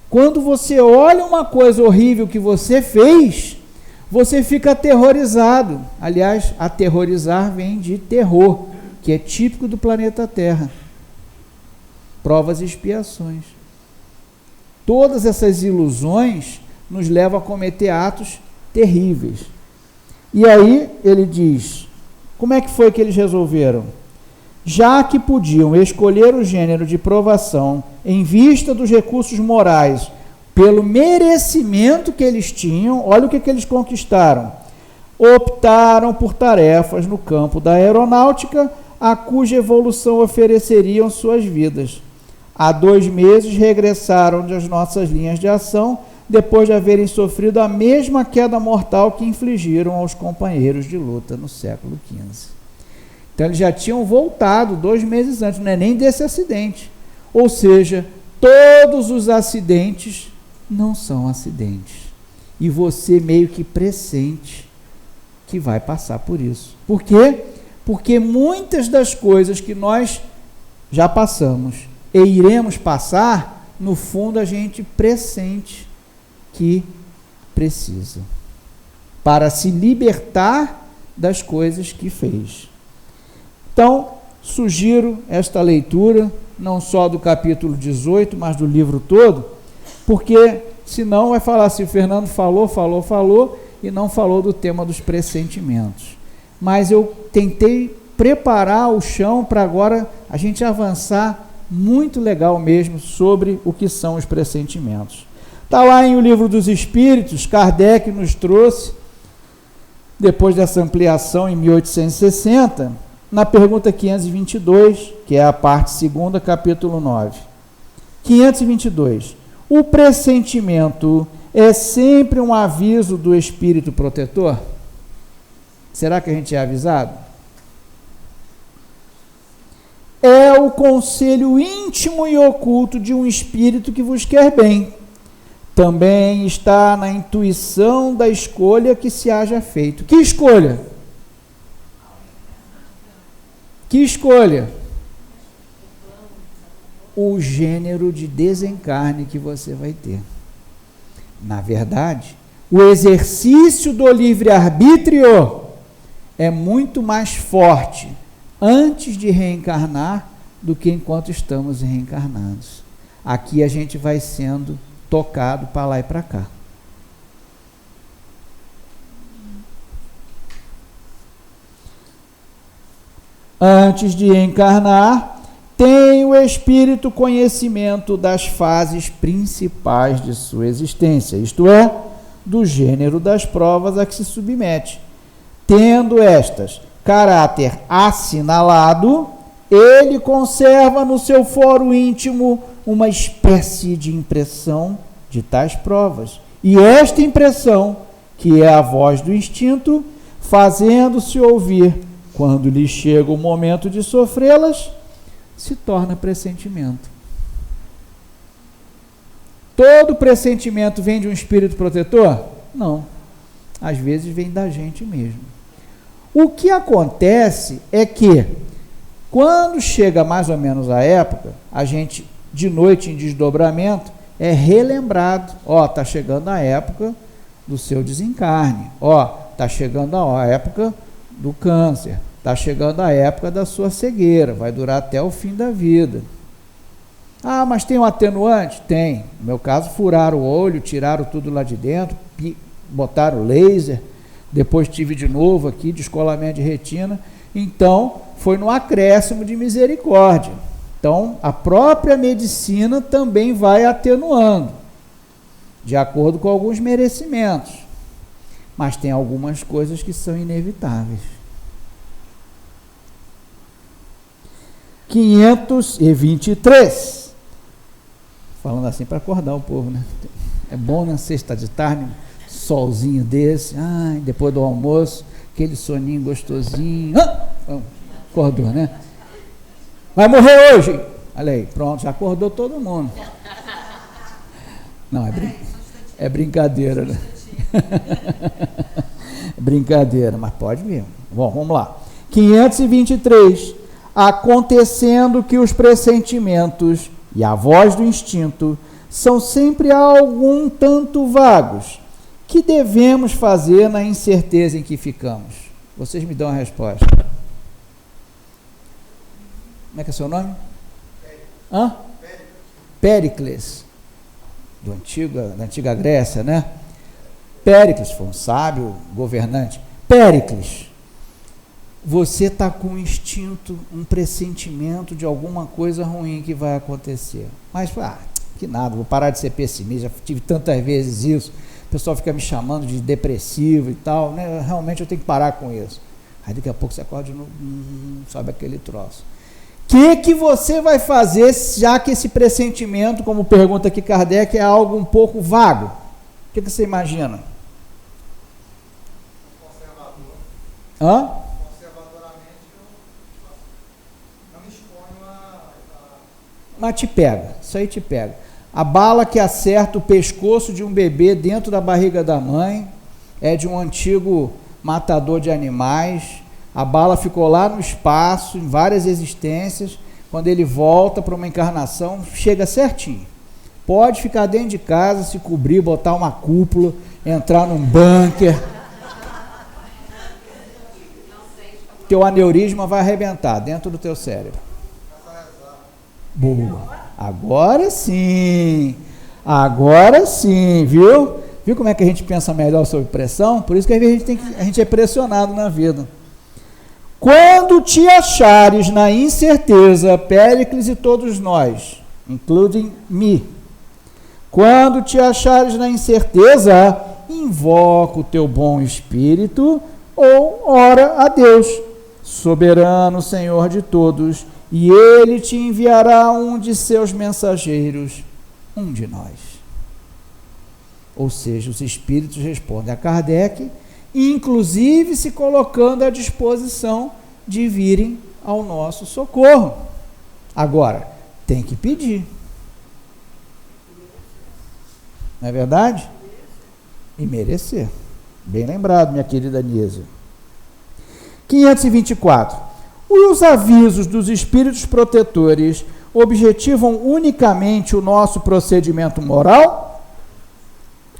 D: Quando você olha uma coisa horrível que você fez, você fica aterrorizado. Aliás, aterrorizar vem de terror, que é típico do planeta Terra. Provas e expiações. Todas essas ilusões nos levam a cometer atos terríveis. E aí ele diz, como é que foi que eles resolveram? Já que podiam escolher o gênero de provação em vista dos recursos morais, pelo merecimento que eles tinham, olha o que eles conquistaram. Optaram por tarefas no campo da aeronáutica, a cuja evolução ofereceriam suas vidas. Há 2 meses regressaram das nossas linhas de ação, depois de haverem sofrido a mesma queda mortal que infligiram aos companheiros de luta no século XV. Então, eles já tinham voltado 2 meses antes, não é nem desse acidente. Ou seja, todos os acidentes não são acidentes. E você meio que pressente que vai passar por isso. Por quê? Porque muitas das coisas que nós já passamos e iremos passar, no fundo a gente pressente que precisa, para se libertar das coisas que fez. Então, sugiro esta leitura, não só do capítulo 18, mas do livro todo, porque senão vai falar assim, o Fernando falou, e não falou do tema dos pressentimentos. Mas eu tentei preparar o chão para agora a gente avançar muito legal mesmo sobre o que são os pressentimentos. Está lá em O Livro dos Espíritos, Kardec nos trouxe, depois dessa ampliação em 1860, na pergunta 522, que é a parte segunda, capítulo 9. 522. O pressentimento é sempre um aviso do espírito protetor? Será que a gente é avisado? É o conselho íntimo e oculto de um espírito que vos quer bem. Também está na intuição da escolha que se haja feito. Que escolha? Que escolha? O gênero de desencarne que você vai ter. Na verdade, o exercício do livre-arbítrio é muito mais forte antes de reencarnar do que enquanto estamos reencarnados. Aqui a gente vai sendo tocado para lá e para cá. Antes de encarnar, tem o espírito conhecimento das fases principais de sua existência, isto é, do gênero das provas a que se submete. Tendo estas caráter assinalado, ele conserva no seu foro íntimo uma espécie de impressão de tais provas. E esta impressão, que é a voz do instinto, fazendo-se ouvir quando lhe chega o momento de sofrê-las, se torna pressentimento. Todo pressentimento vem de um espírito protetor? Não. Às vezes vem da gente mesmo. O que acontece é que, quando chega mais ou menos a época, a gente, de noite em desdobramento, é relembrado. Está chegando a época do seu desencarne. Está chegando a época do câncer. Está chegando a época da sua cegueira. Vai durar até o fim da vida. Mas tem um atenuante? Tem. No meu caso, furaram o olho, tiraram tudo lá de dentro, botaram laser. Depois tive de novo aqui, descolamento de retina. Então, foi no acréscimo de misericórdia. Então, a própria medicina também vai atenuando, de acordo com alguns merecimentos. Mas tem algumas coisas que são inevitáveis. 523. Falando assim para acordar o povo, né? É bom na sexta de tarde, solzinho desse, depois do almoço, aquele soninho gostosinho. Acordou, né? Vai morrer hoje! Olha aí, pronto, já acordou todo mundo. Não, é brincadeira, né? Brincadeira, mas pode mesmo. Bom, vamos lá. 523. Acontecendo que os pressentimentos e a voz do instinto são sempre algum tanto vagos, que devemos fazer na incerteza em que ficamos? Vocês me dão a resposta. Como é que é seu nome? Péricles. Da antiga Grécia, né? Péricles foi um sábio governante. Péricles, você está com um instinto, um pressentimento de alguma coisa ruim que vai acontecer. Mas, que nada, vou parar de ser pessimista, já tive tantas vezes isso, o pessoal fica me chamando de depressivo e tal, né? Realmente eu tenho que parar com isso. Aí daqui a pouco você acorda de novo, sobe aquele troço. O que você vai fazer, já que esse pressentimento, como pergunta aqui Kardec, é algo um pouco vago? O que você imagina? Conservadoramente, não me exponho Mas te pega, isso aí te pega. A bala que acerta o pescoço de um bebê dentro da barriga da mãe é de um antigo matador de animais. A bala ficou lá no espaço, em várias existências, quando ele volta para uma encarnação, chega certinho. Pode ficar dentro de casa, se cobrir, botar uma cúpula, entrar num bunker. Teu aneurisma vai arrebentar dentro do teu cérebro. Boa. Agora sim, viu? Viu como é que a gente pensa melhor sobre pressão? Por isso que a gente é pressionado na vida. Quando te achares na incerteza, Péricles e todos nós, including me, quando te achares na incerteza, invoca o teu bom espírito ou ora a Deus, soberano Senhor de todos, e ele te enviará um de seus mensageiros, um de nós. Ou seja, os espíritos respondem a Kardec, inclusive se colocando à disposição de virem ao nosso socorro. Agora, tem que pedir. Não é verdade? E merecer. Bem lembrado, minha querida Nízia. 524. Os avisos dos espíritos protetores objetivam unicamente o nosso procedimento moral?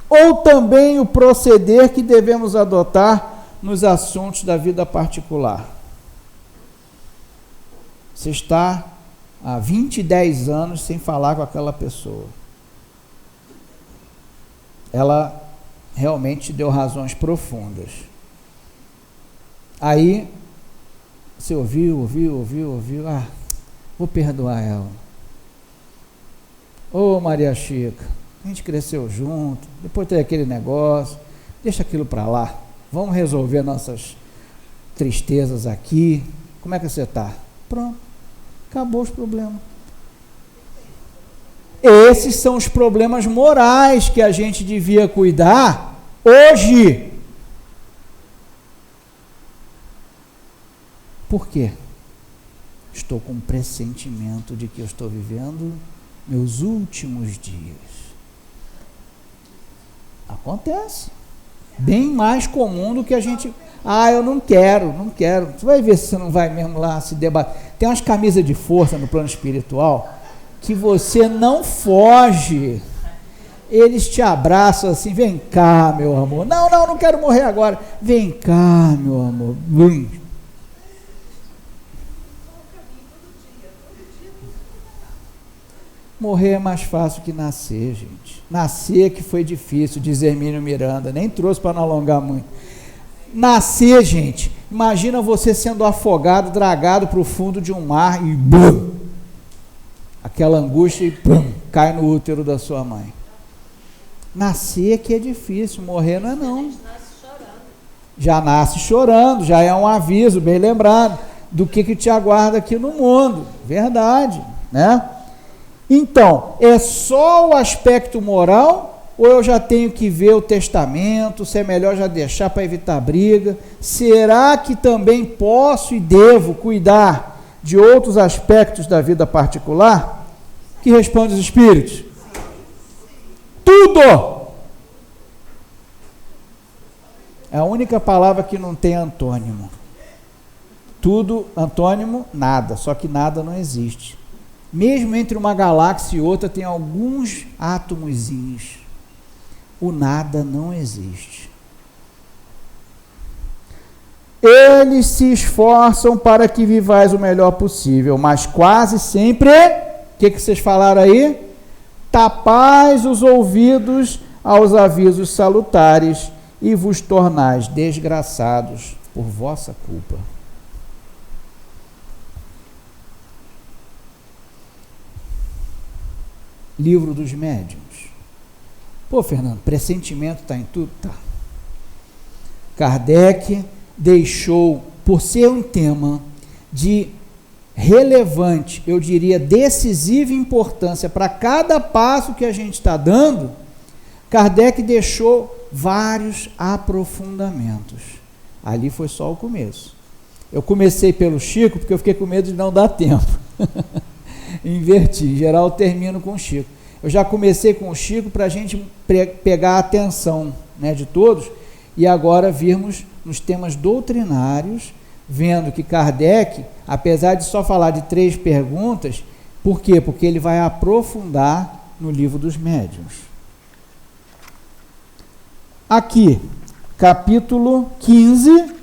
D: Ou também o proceder que devemos adotar nos assuntos da vida particular? Você está há 10 anos sem falar com aquela pessoa. Ela realmente te deu razões profundas. Aí, você ouviu. Ah, vou perdoar ela. Ô Maria Chica, a gente cresceu junto, depois teve aquele negócio, deixa aquilo para lá, vamos resolver nossas tristezas aqui. Como é que você está? Pronto, acabou os problemas. Esses são os problemas morais que a gente devia cuidar hoje. Por quê? Estou com um pressentimento de que eu estou vivendo meus últimos dias. Acontece. Bem mais comum do que a gente... eu não quero. Você vai ver se você não vai mesmo lá se debater. Tem umas camisas de força no plano espiritual que você não foge. Eles te abraçam assim, vem cá, meu amor. Não quero morrer agora. Vem cá, meu amor. Morrer é mais fácil que nascer, gente. Nascer que foi difícil, diz Hermínio Miranda, nem trouxe para não alongar muito. Nascer, gente, imagina você sendo afogado, dragado para o fundo de um mar e bum, aquela angústia e bum, cai no útero da sua mãe. Nascer que é difícil, morrer não é não. Já nasce chorando, já é um aviso, bem lembrado, do que te aguarda aqui no mundo. Verdade, né? Então, é só o aspecto moral ou eu já tenho que ver o testamento, se é melhor já deixar para evitar briga? Será que também posso e devo cuidar de outros aspectos da vida particular? Que responde os espíritos? Tudo! É a única palavra que não tem antônimo. Tudo, antônimo, nada, só que nada não existe. Mesmo entre uma galáxia e outra tem alguns átomozinhos. O nada não existe. Eles se esforçam para que vivais o melhor possível, mas quase sempre, o que vocês falaram aí? Tapais os ouvidos aos avisos salutares e vos tornais desgraçados por vossa culpa. Livro dos Médiuns. Pô, Fernando, pressentimento está em tudo? Tá. Kardec deixou, por ser um tema de relevante, eu diria decisiva importância para cada passo que a gente está dando, Kardec deixou vários aprofundamentos. Ali foi só o começo. Eu comecei pelo Chico porque eu fiquei com medo de não dar tempo. Inverti, em geral eu termino com o Chico. Eu já comecei com o Chico para a gente pegar a atenção, né, de todos, e agora virmos nos temas doutrinários, vendo que Kardec, apesar de só falar de 3 perguntas, por quê? Porque ele vai aprofundar no Livro dos Médiuns. Aqui, capítulo 15,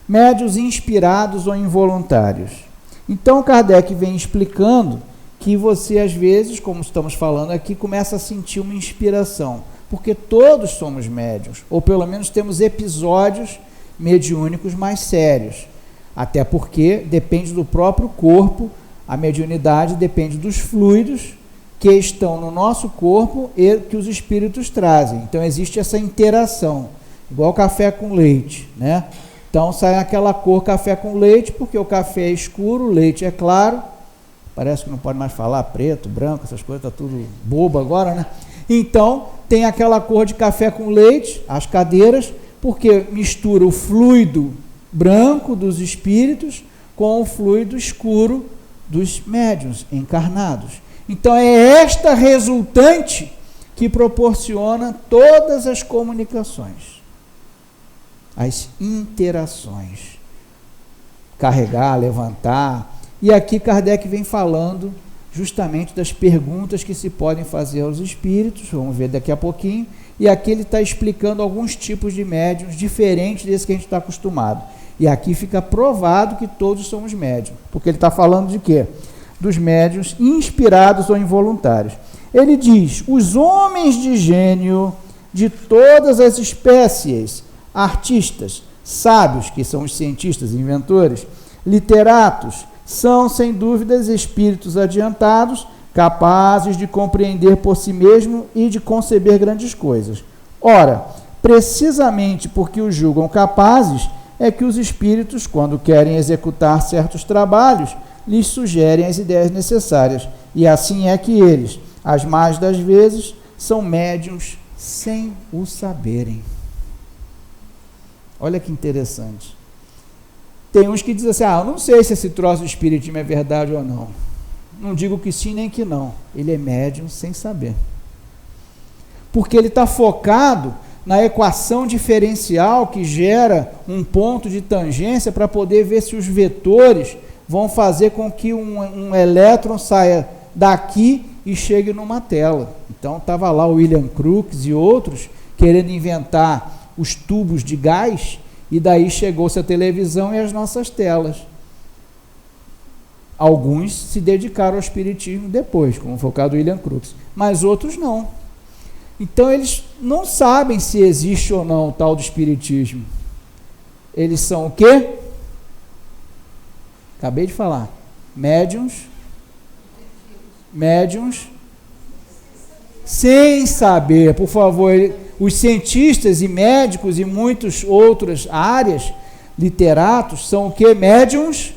D: médiuns inspirados ou involuntários. Então, Kardec vem explicando que você, às vezes, como estamos falando aqui, começa a sentir uma inspiração, porque todos somos médiuns, ou pelo menos temos episódios mediúnicos mais sérios, até porque depende do próprio corpo, a mediunidade depende dos fluidos que estão no nosso corpo e que os espíritos trazem. Então existe essa interação, igual café com leite, né? Então sai aquela cor café com leite, porque o café é escuro, o leite é claro, parece que não pode mais falar preto, branco, essas coisas, está tudo bobo agora, né? Então tem aquela cor de café com leite, as cadeiras, porque mistura o fluido branco dos espíritos com o fluido escuro dos médiuns encarnados. Então é esta resultante que proporciona todas as comunicações, as interações, carregar, levantar. E aqui Kardec vem falando justamente das perguntas que se podem fazer aos espíritos, vamos ver daqui a pouquinho, e aqui ele está explicando alguns tipos de médiuns diferentes desse que a gente está acostumado. E aqui fica provado que todos somos médiuns, porque ele está falando de quê? Dos médiuns inspirados ou involuntários. Ele diz: os homens de gênio de todas as espécies, artistas, sábios, que são os cientistas e inventores, literatos, são sem dúvidas espíritos adiantados, capazes de compreender por si mesmo e de conceber grandes coisas. Ora, precisamente porque os julgam capazes, é que os espíritos, quando querem executar certos trabalhos, lhes sugerem as ideias necessárias. E assim é que eles, as mais das vezes, são médiuns sem o saberem. Olha que interessante. Tem uns que dizem assim: eu não sei se esse troço do espiritismo é verdade ou não. Não digo que sim nem que não. Ele é médium sem saber. Porque ele está focado na equação diferencial que gera um ponto de tangência para poder ver se os vetores vão fazer com que um elétron saia daqui e chegue numa tela. Então estava lá o William Crookes e outros querendo inventar os tubos de gás, e daí chegou-se a televisão e as nossas telas. Alguns se dedicaram ao espiritismo depois, como foi o caso do William Crookes, mas outros não. Então eles não sabem se existe ou não o tal do espiritismo. Eles são o quê? Acabei de falar. Médiuns sem saber. Por favor, os cientistas e médicos e muitas outras áreas, literatos, são o quê? Médiuns?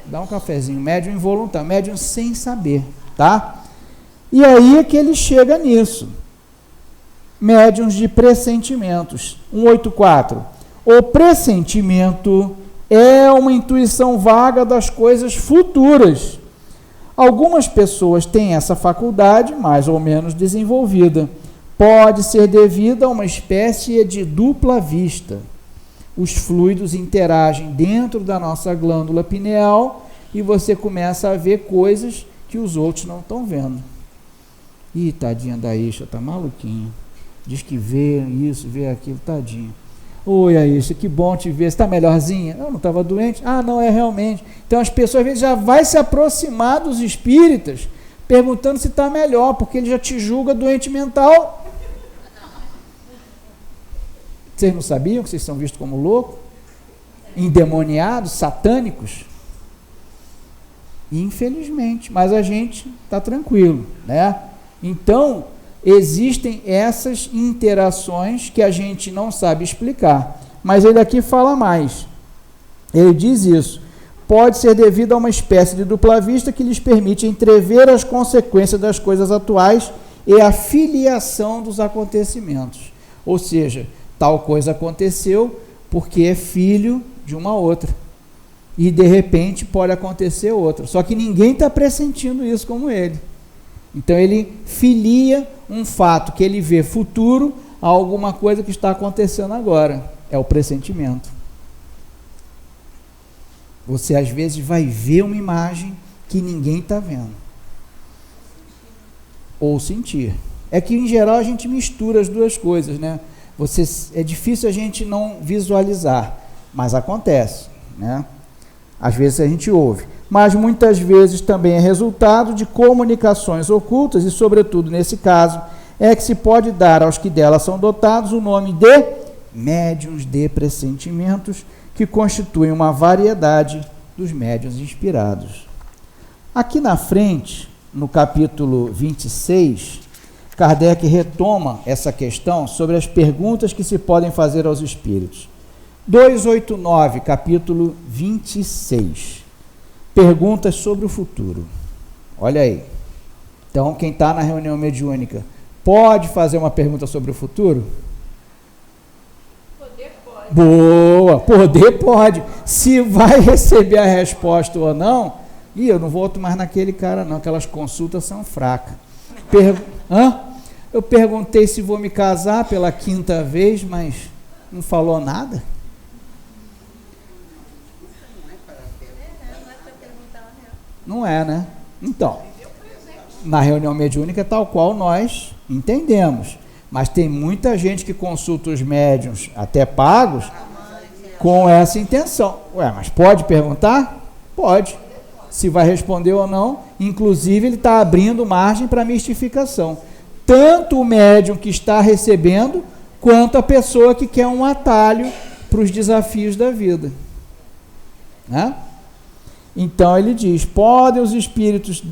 D: Dá um cafezinho. Médium involuntário. Médium sem saber, tá? E aí é que ele chega nisso. Médiuns de pressentimentos. 184. O pressentimento é uma intuição vaga das coisas futuras. Algumas pessoas têm essa faculdade mais ou menos desenvolvida. Pode ser devida a uma espécie de dupla vista. Os fluidos interagem dentro da nossa glândula pineal e você começa a ver coisas que os outros não estão vendo. Ih, tadinha da Isha, tá maluquinha. Diz que vê isso, vê aquilo, tadinha. Oi, Aisha, que bom te ver. Você está melhorzinha? Eu não estava doente? Ah, não, é realmente. Então as pessoas às vezes já vai se aproximar dos espíritas perguntando se está melhor, porque ele já te julga doente mental. Vocês não sabiam que vocês são vistos como loucos? Endemoniados, satânicos? Infelizmente, mas a gente está tranquilo, né? Então, existem essas interações que a gente não sabe explicar, mas ele aqui fala mais. Ele diz isso: pode ser devido a uma espécie de dupla vista que lhes permite entrever as consequências das coisas atuais e a filiação dos acontecimentos. Ou seja, tal coisa aconteceu porque é filho de uma outra. E de repente pode acontecer outra. Só que ninguém está pressentindo isso como ele. Então ele filia um fato que ele vê futuro a alguma coisa que está acontecendo agora. É o pressentimento. Você às vezes vai ver uma imagem que ninguém está vendo. Ou sentir. É que em geral a gente mistura as duas coisas, né? É difícil a gente não visualizar, mas acontece, né? Às vezes a gente ouve, mas muitas vezes também é resultado de comunicações ocultas e, sobretudo nesse caso, é que se pode dar aos que delas são dotados o nome de médiuns de pressentimentos, que constituem uma variedade dos médiuns inspirados. Aqui na frente, no capítulo 26, Kardec retoma essa questão sobre as perguntas que se podem fazer aos espíritos. 289, capítulo 26. Perguntas sobre o futuro. Olha aí. Então, quem está na reunião mediúnica pode fazer uma pergunta sobre o futuro?
B: Poder pode.
D: Boa, poder pode. Se vai receber a resposta ou não, eu não volto mais naquele cara não, aquelas consultas são fracas. Eu perguntei se vou me casar pela 5ª vez, mas não falou nada. Não é, né? Então, na reunião mediúnica é tal qual nós entendemos. Mas tem muita gente que consulta os médiuns, até pagos, com essa intenção. Ué, mas pode perguntar? Pode. Se vai responder ou não. Inclusive, ele está abrindo margem para mistificação. Tanto o médium que está recebendo, quanto a pessoa que quer um atalho para os desafios da vida. Né? Então ele diz: podem os espíritos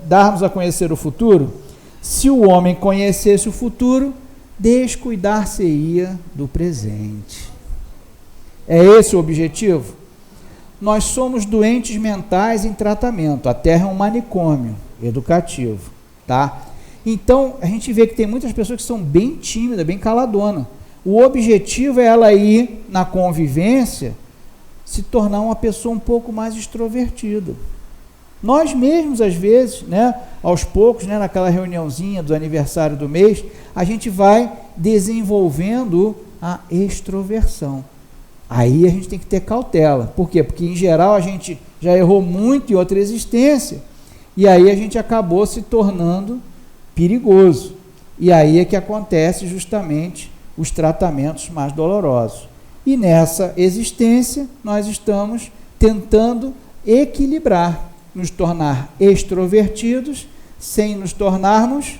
D: dar-nos a conhecer o futuro? Se o homem conhecesse o futuro, descuidar-se-ia do presente. É esse o objetivo? Nós somos doentes mentais em tratamento. A Terra é um manicômio educativo, tá? Então, a gente vê que tem muitas pessoas que são bem tímidas, bem caladonas. O objetivo é ela ir na convivência, se tornar uma pessoa um pouco mais extrovertida. Nós mesmos, às vezes, né, aos poucos, né, naquela reuniãozinha do aniversário do mês, a gente vai desenvolvendo a extroversão. Aí a gente tem que ter cautela. Por quê? Porque, em geral, a gente já errou muito em outra existência, e aí a gente acabou se tornando perigoso. E aí é que acontece justamente os tratamentos mais dolorosos. E nessa existência, nós estamos tentando equilibrar, nos tornar extrovertidos, sem nos tornarmos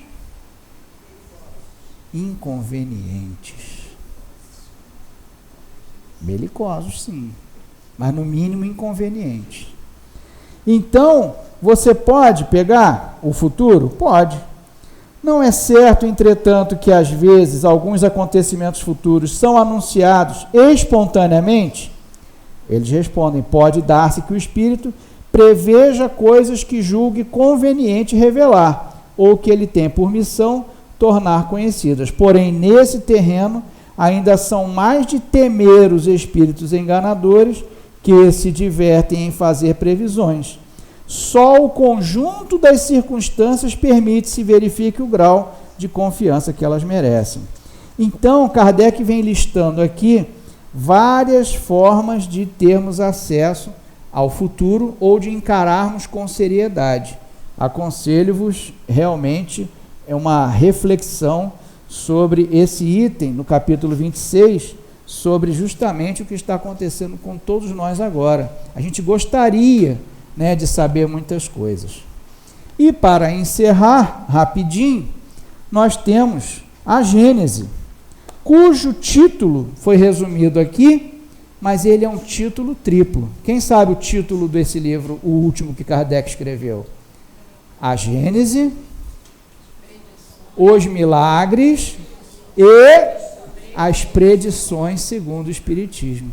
D: inconvenientes. Belicosos, sim, mas no mínimo inconvenientes. Então, você pode pegar o futuro? Pode. Não é certo, entretanto, que às vezes alguns acontecimentos futuros são anunciados espontaneamente? Eles respondem: pode dar-se que o espírito preveja coisas que julgue conveniente revelar, ou que ele tem por missão tornar conhecidas. Porém, nesse terreno, ainda são mais de temer os espíritos enganadores, que se divertem em fazer previsões. Só o conjunto das circunstâncias permite se verifique o grau de confiança que elas merecem. Então, Kardec vem listando aqui várias formas de termos acesso ao futuro ou de encararmos com seriedade. Aconselho-vos realmente uma reflexão sobre esse item no capítulo 26, sobre justamente o que está acontecendo com todos nós agora. A gente gostaria, né, de saber muitas coisas. E para encerrar rapidinho, nós temos a Gênese, cujo título foi resumido aqui, mas ele é um título triplo. Quem sabe o título desse livro, o último que Kardec escreveu? A Gênese, os milagres e as predições segundo o Espiritismo.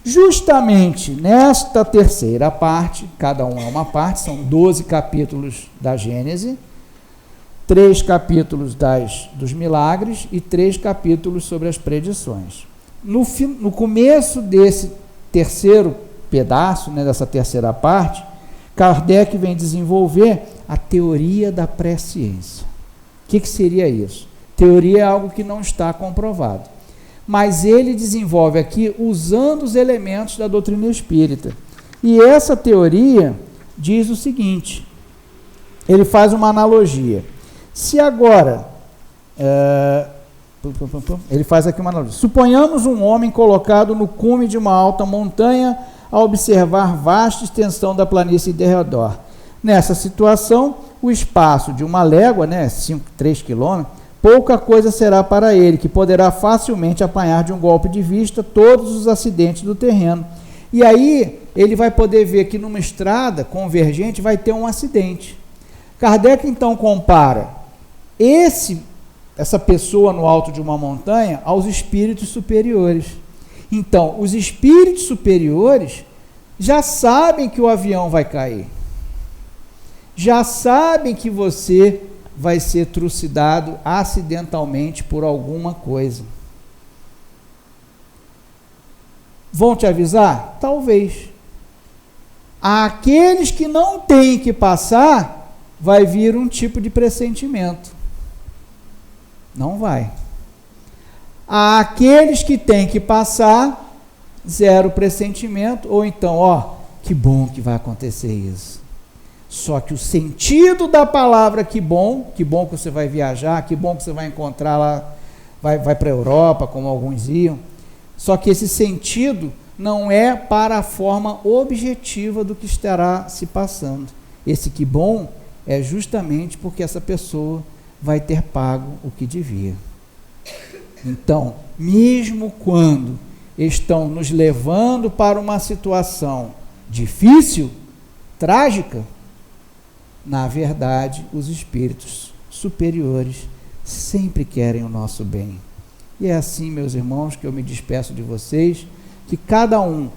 D: Justamente nesta terceira parte, cada um é uma parte, são 12 capítulos da Gênese, 3 capítulos dos milagres e 3 capítulos sobre as predições. No começo desse terceiro pedaço, né, dessa terceira parte, Kardec vem desenvolver a teoria da presciência. O que seria isso? Teoria é algo que não está comprovado. Mas ele desenvolve aqui usando os elementos da doutrina espírita. E essa teoria diz o seguinte, ele faz uma analogia. Se agora, ele faz aqui uma analogia. Suponhamos um homem colocado no cume de uma alta montanha a observar vasta extensão da planície de redor. Nessa situação, o espaço de uma légua, 3 quilômetros, pouca coisa será para ele, que poderá facilmente apanhar de um golpe de vista todos os acidentes do terreno. E aí, ele vai poder ver que numa estrada convergente vai ter um acidente. Kardec, então, compara essa pessoa no alto de uma montanha aos espíritos superiores. Então, os espíritos superiores já sabem que o avião vai cair. Já sabem que você vai ser trucidado acidentalmente por alguma coisa. Vão te avisar? Talvez. Àqueles que não têm que passar, vai vir um tipo de pressentimento. Não vai. Àqueles que têm que passar, zero pressentimento, ou então, que bom que vai acontecer isso. Só que o sentido da palavra que bom que você vai viajar, que bom que você vai encontrar lá, vai para a Europa, como alguns iam, só que esse sentido não é para a forma objetiva do que estará se passando. Esse que bom é justamente porque essa pessoa vai ter pago o que devia. Então, mesmo quando estão nos levando para uma situação difícil, trágica, na verdade, os espíritos superiores sempre querem o nosso bem. E é assim, meus irmãos, que eu me despeço de vocês, que cada um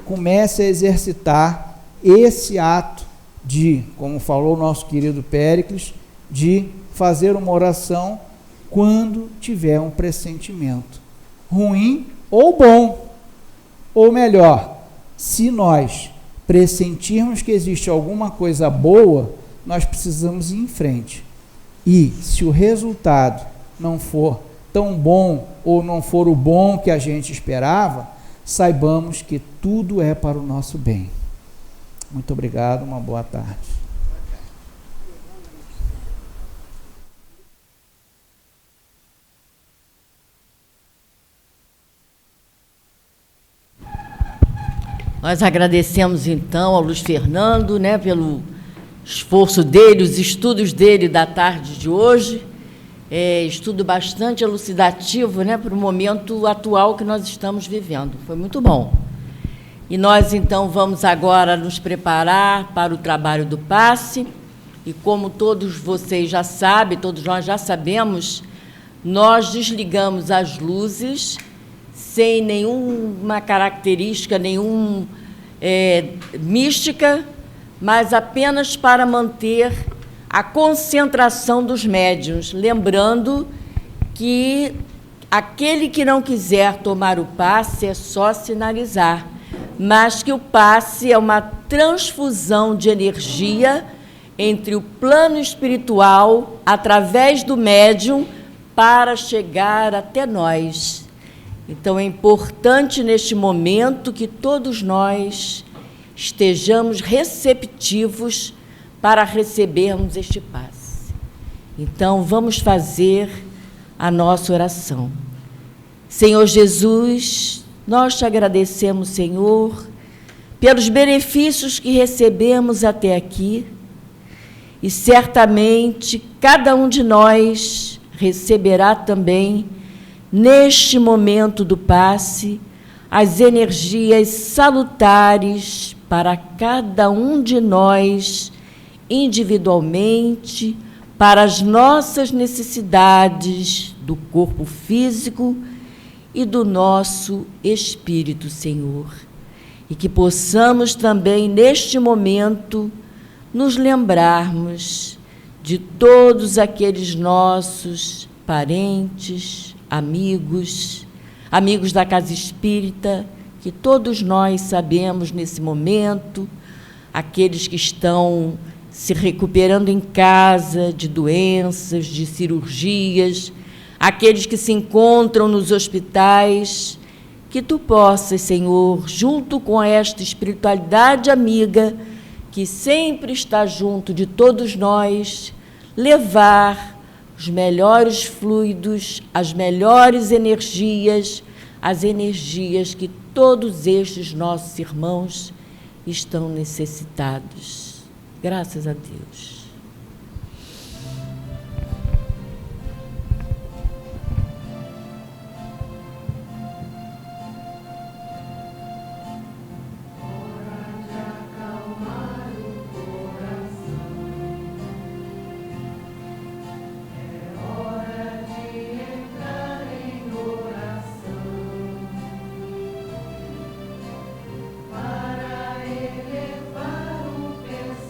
D: comece a exercitar esse ato de, como falou o nosso querido Péricles, de fazer uma oração quando tiver um pressentimento ruim ou bom. Ou melhor, se nós pressentirmos que existe alguma coisa boa, nós precisamos ir em frente. E se o resultado não for tão bom ou não for o bom que a gente esperava, saibamos que tudo é para o nosso bem. Muito obrigado, uma boa tarde.
B: Nós agradecemos, então, ao Luiz Fernando, pelo esforço dele, os estudos dele da tarde de hoje. Estudo bastante elucidativo, para o momento atual que nós estamos vivendo. Foi muito bom. E nós, então, vamos agora nos preparar para o trabalho do passe. E como todos vocês já sabem, todos nós já sabemos, nós desligamos as luzes sem nenhuma característica, mística, mas apenas para manter a concentração dos médiuns, lembrando que aquele que não quiser tomar o passe é só sinalizar, mas que o passe é uma transfusão de energia entre o plano espiritual, através do médium, para chegar até nós. Então, é importante, neste momento, que todos nós estejamos receptivos para recebermos este passe. Então, vamos fazer a nossa oração. Senhor Jesus, nós te agradecemos, Senhor, pelos benefícios que recebemos até aqui, e certamente cada um de nós receberá também, neste momento do passe, as energias salutares para cada um de nós, individualmente, para as nossas necessidades do corpo físico e do nosso espírito, Senhor. E que possamos também, neste momento, nos lembrarmos de todos aqueles nossos parentes, amigos da Casa Espírita, que todos nós sabemos nesse momento, aqueles que estão se recuperando em casa de doenças, de cirurgias, aqueles que se encontram nos hospitais, que tu possas, Senhor, junto com esta espiritualidade amiga, que sempre está junto de todos nós, levar os melhores fluidos, as melhores energias, as energias que todos estes nossos irmãos estão necessitados. Graças a Deus.
A: Para elevar o pensamento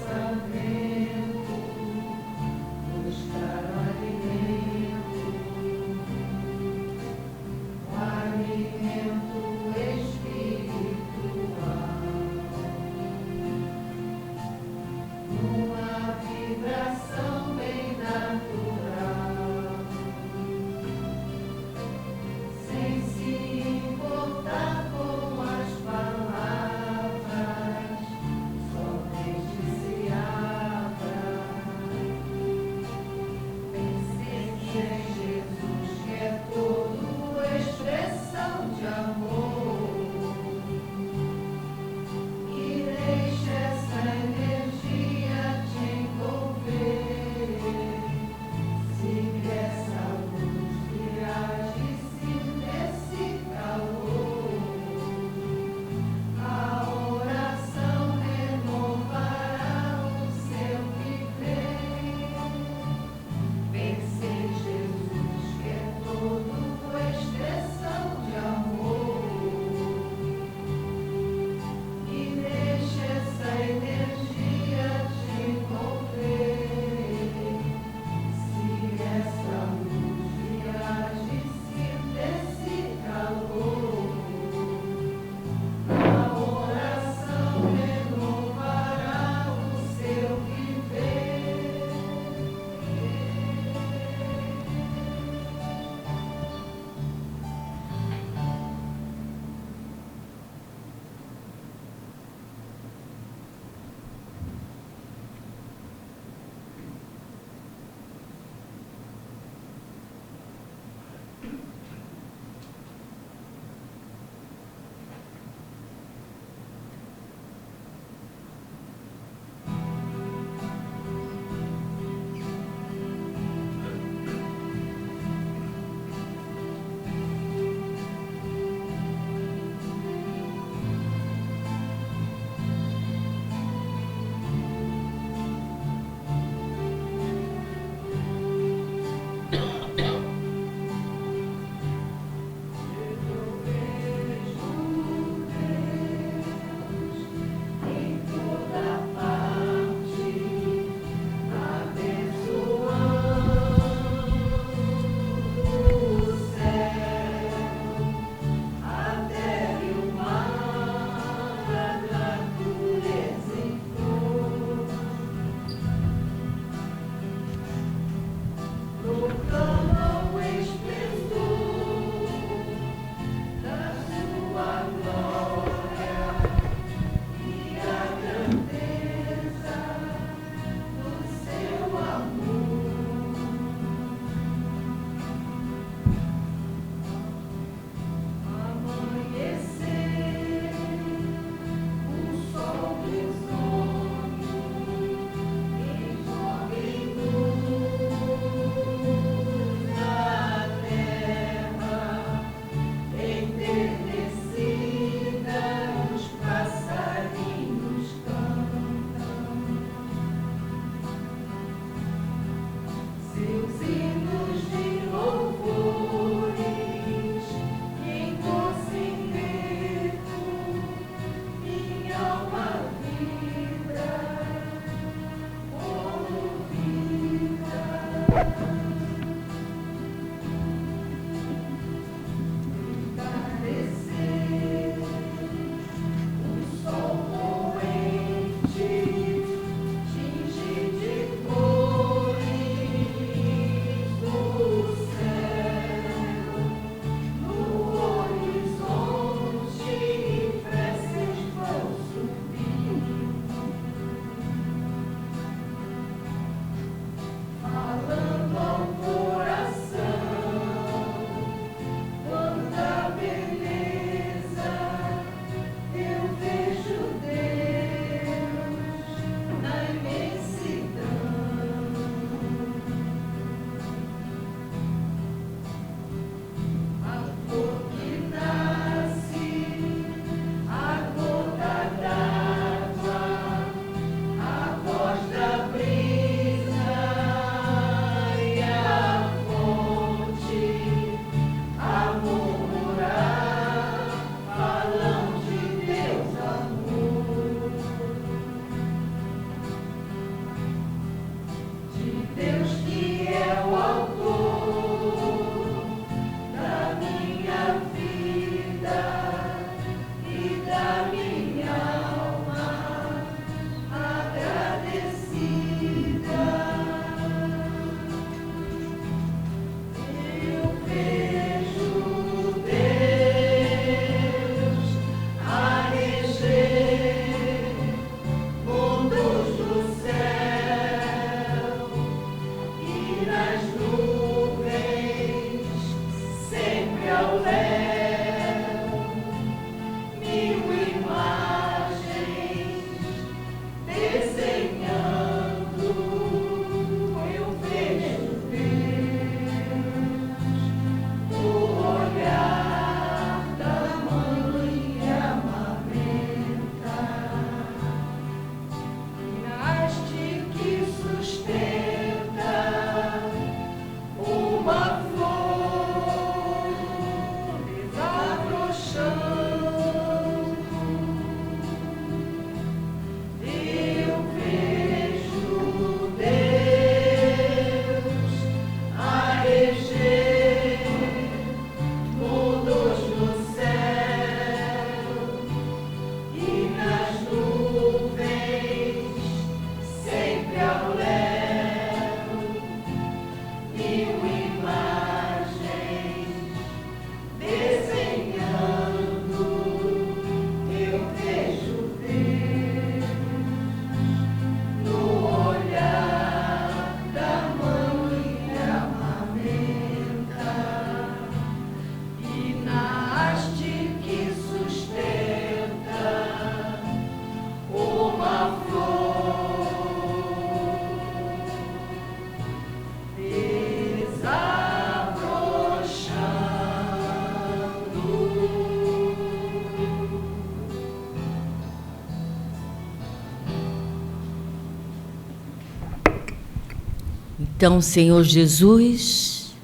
B: Então, Senhor Jesus,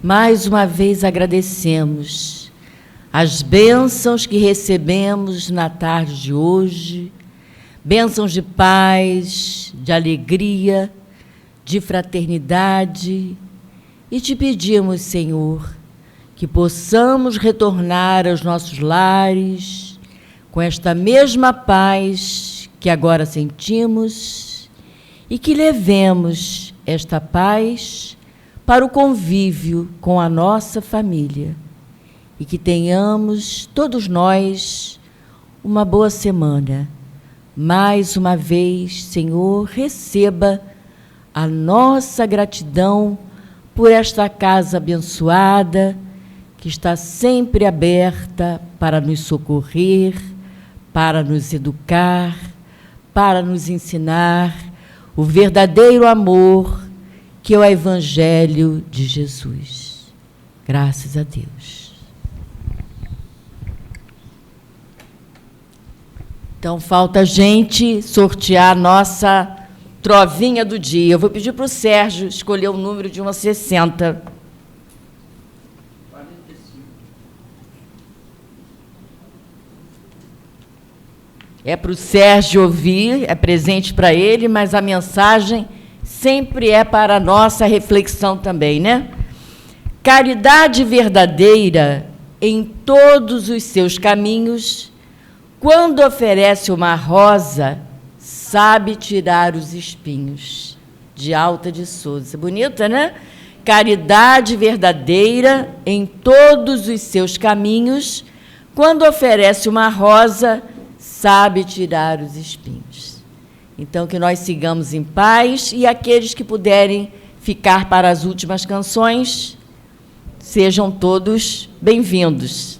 B: mais uma vez agradecemos as bênçãos que recebemos na tarde de hoje, bênçãos de paz, de alegria, de fraternidade, e te pedimos, Senhor, que possamos retornar aos nossos lares com esta mesma paz que agora sentimos e que levemos esta paz para o convívio com a nossa família e que tenhamos, todos nós, uma boa semana. Mais uma vez, Senhor, receba a nossa gratidão por esta casa abençoada, que está sempre aberta para nos socorrer, para nos educar, para nos ensinar o verdadeiro amor que é o Evangelho de Jesus. Graças a Deus. Então, falta a gente sortear a nossa trovinha do dia. Eu vou pedir para o Sérgio escolher o número de 1 a 60. É para o Sérgio ouvir, é presente para ele, mas a mensagem sempre é para a nossa reflexão também, né? Caridade verdadeira em todos os seus caminhos, quando oferece uma rosa, sabe tirar os espinhos. De Alta de Souza. Bonita, né? Caridade verdadeira em todos os seus caminhos, quando oferece uma rosa, sabe tirar os espinhos. Então, que nós sigamos em paz, e aqueles que puderem ficar para as últimas canções, sejam todos bem-vindos.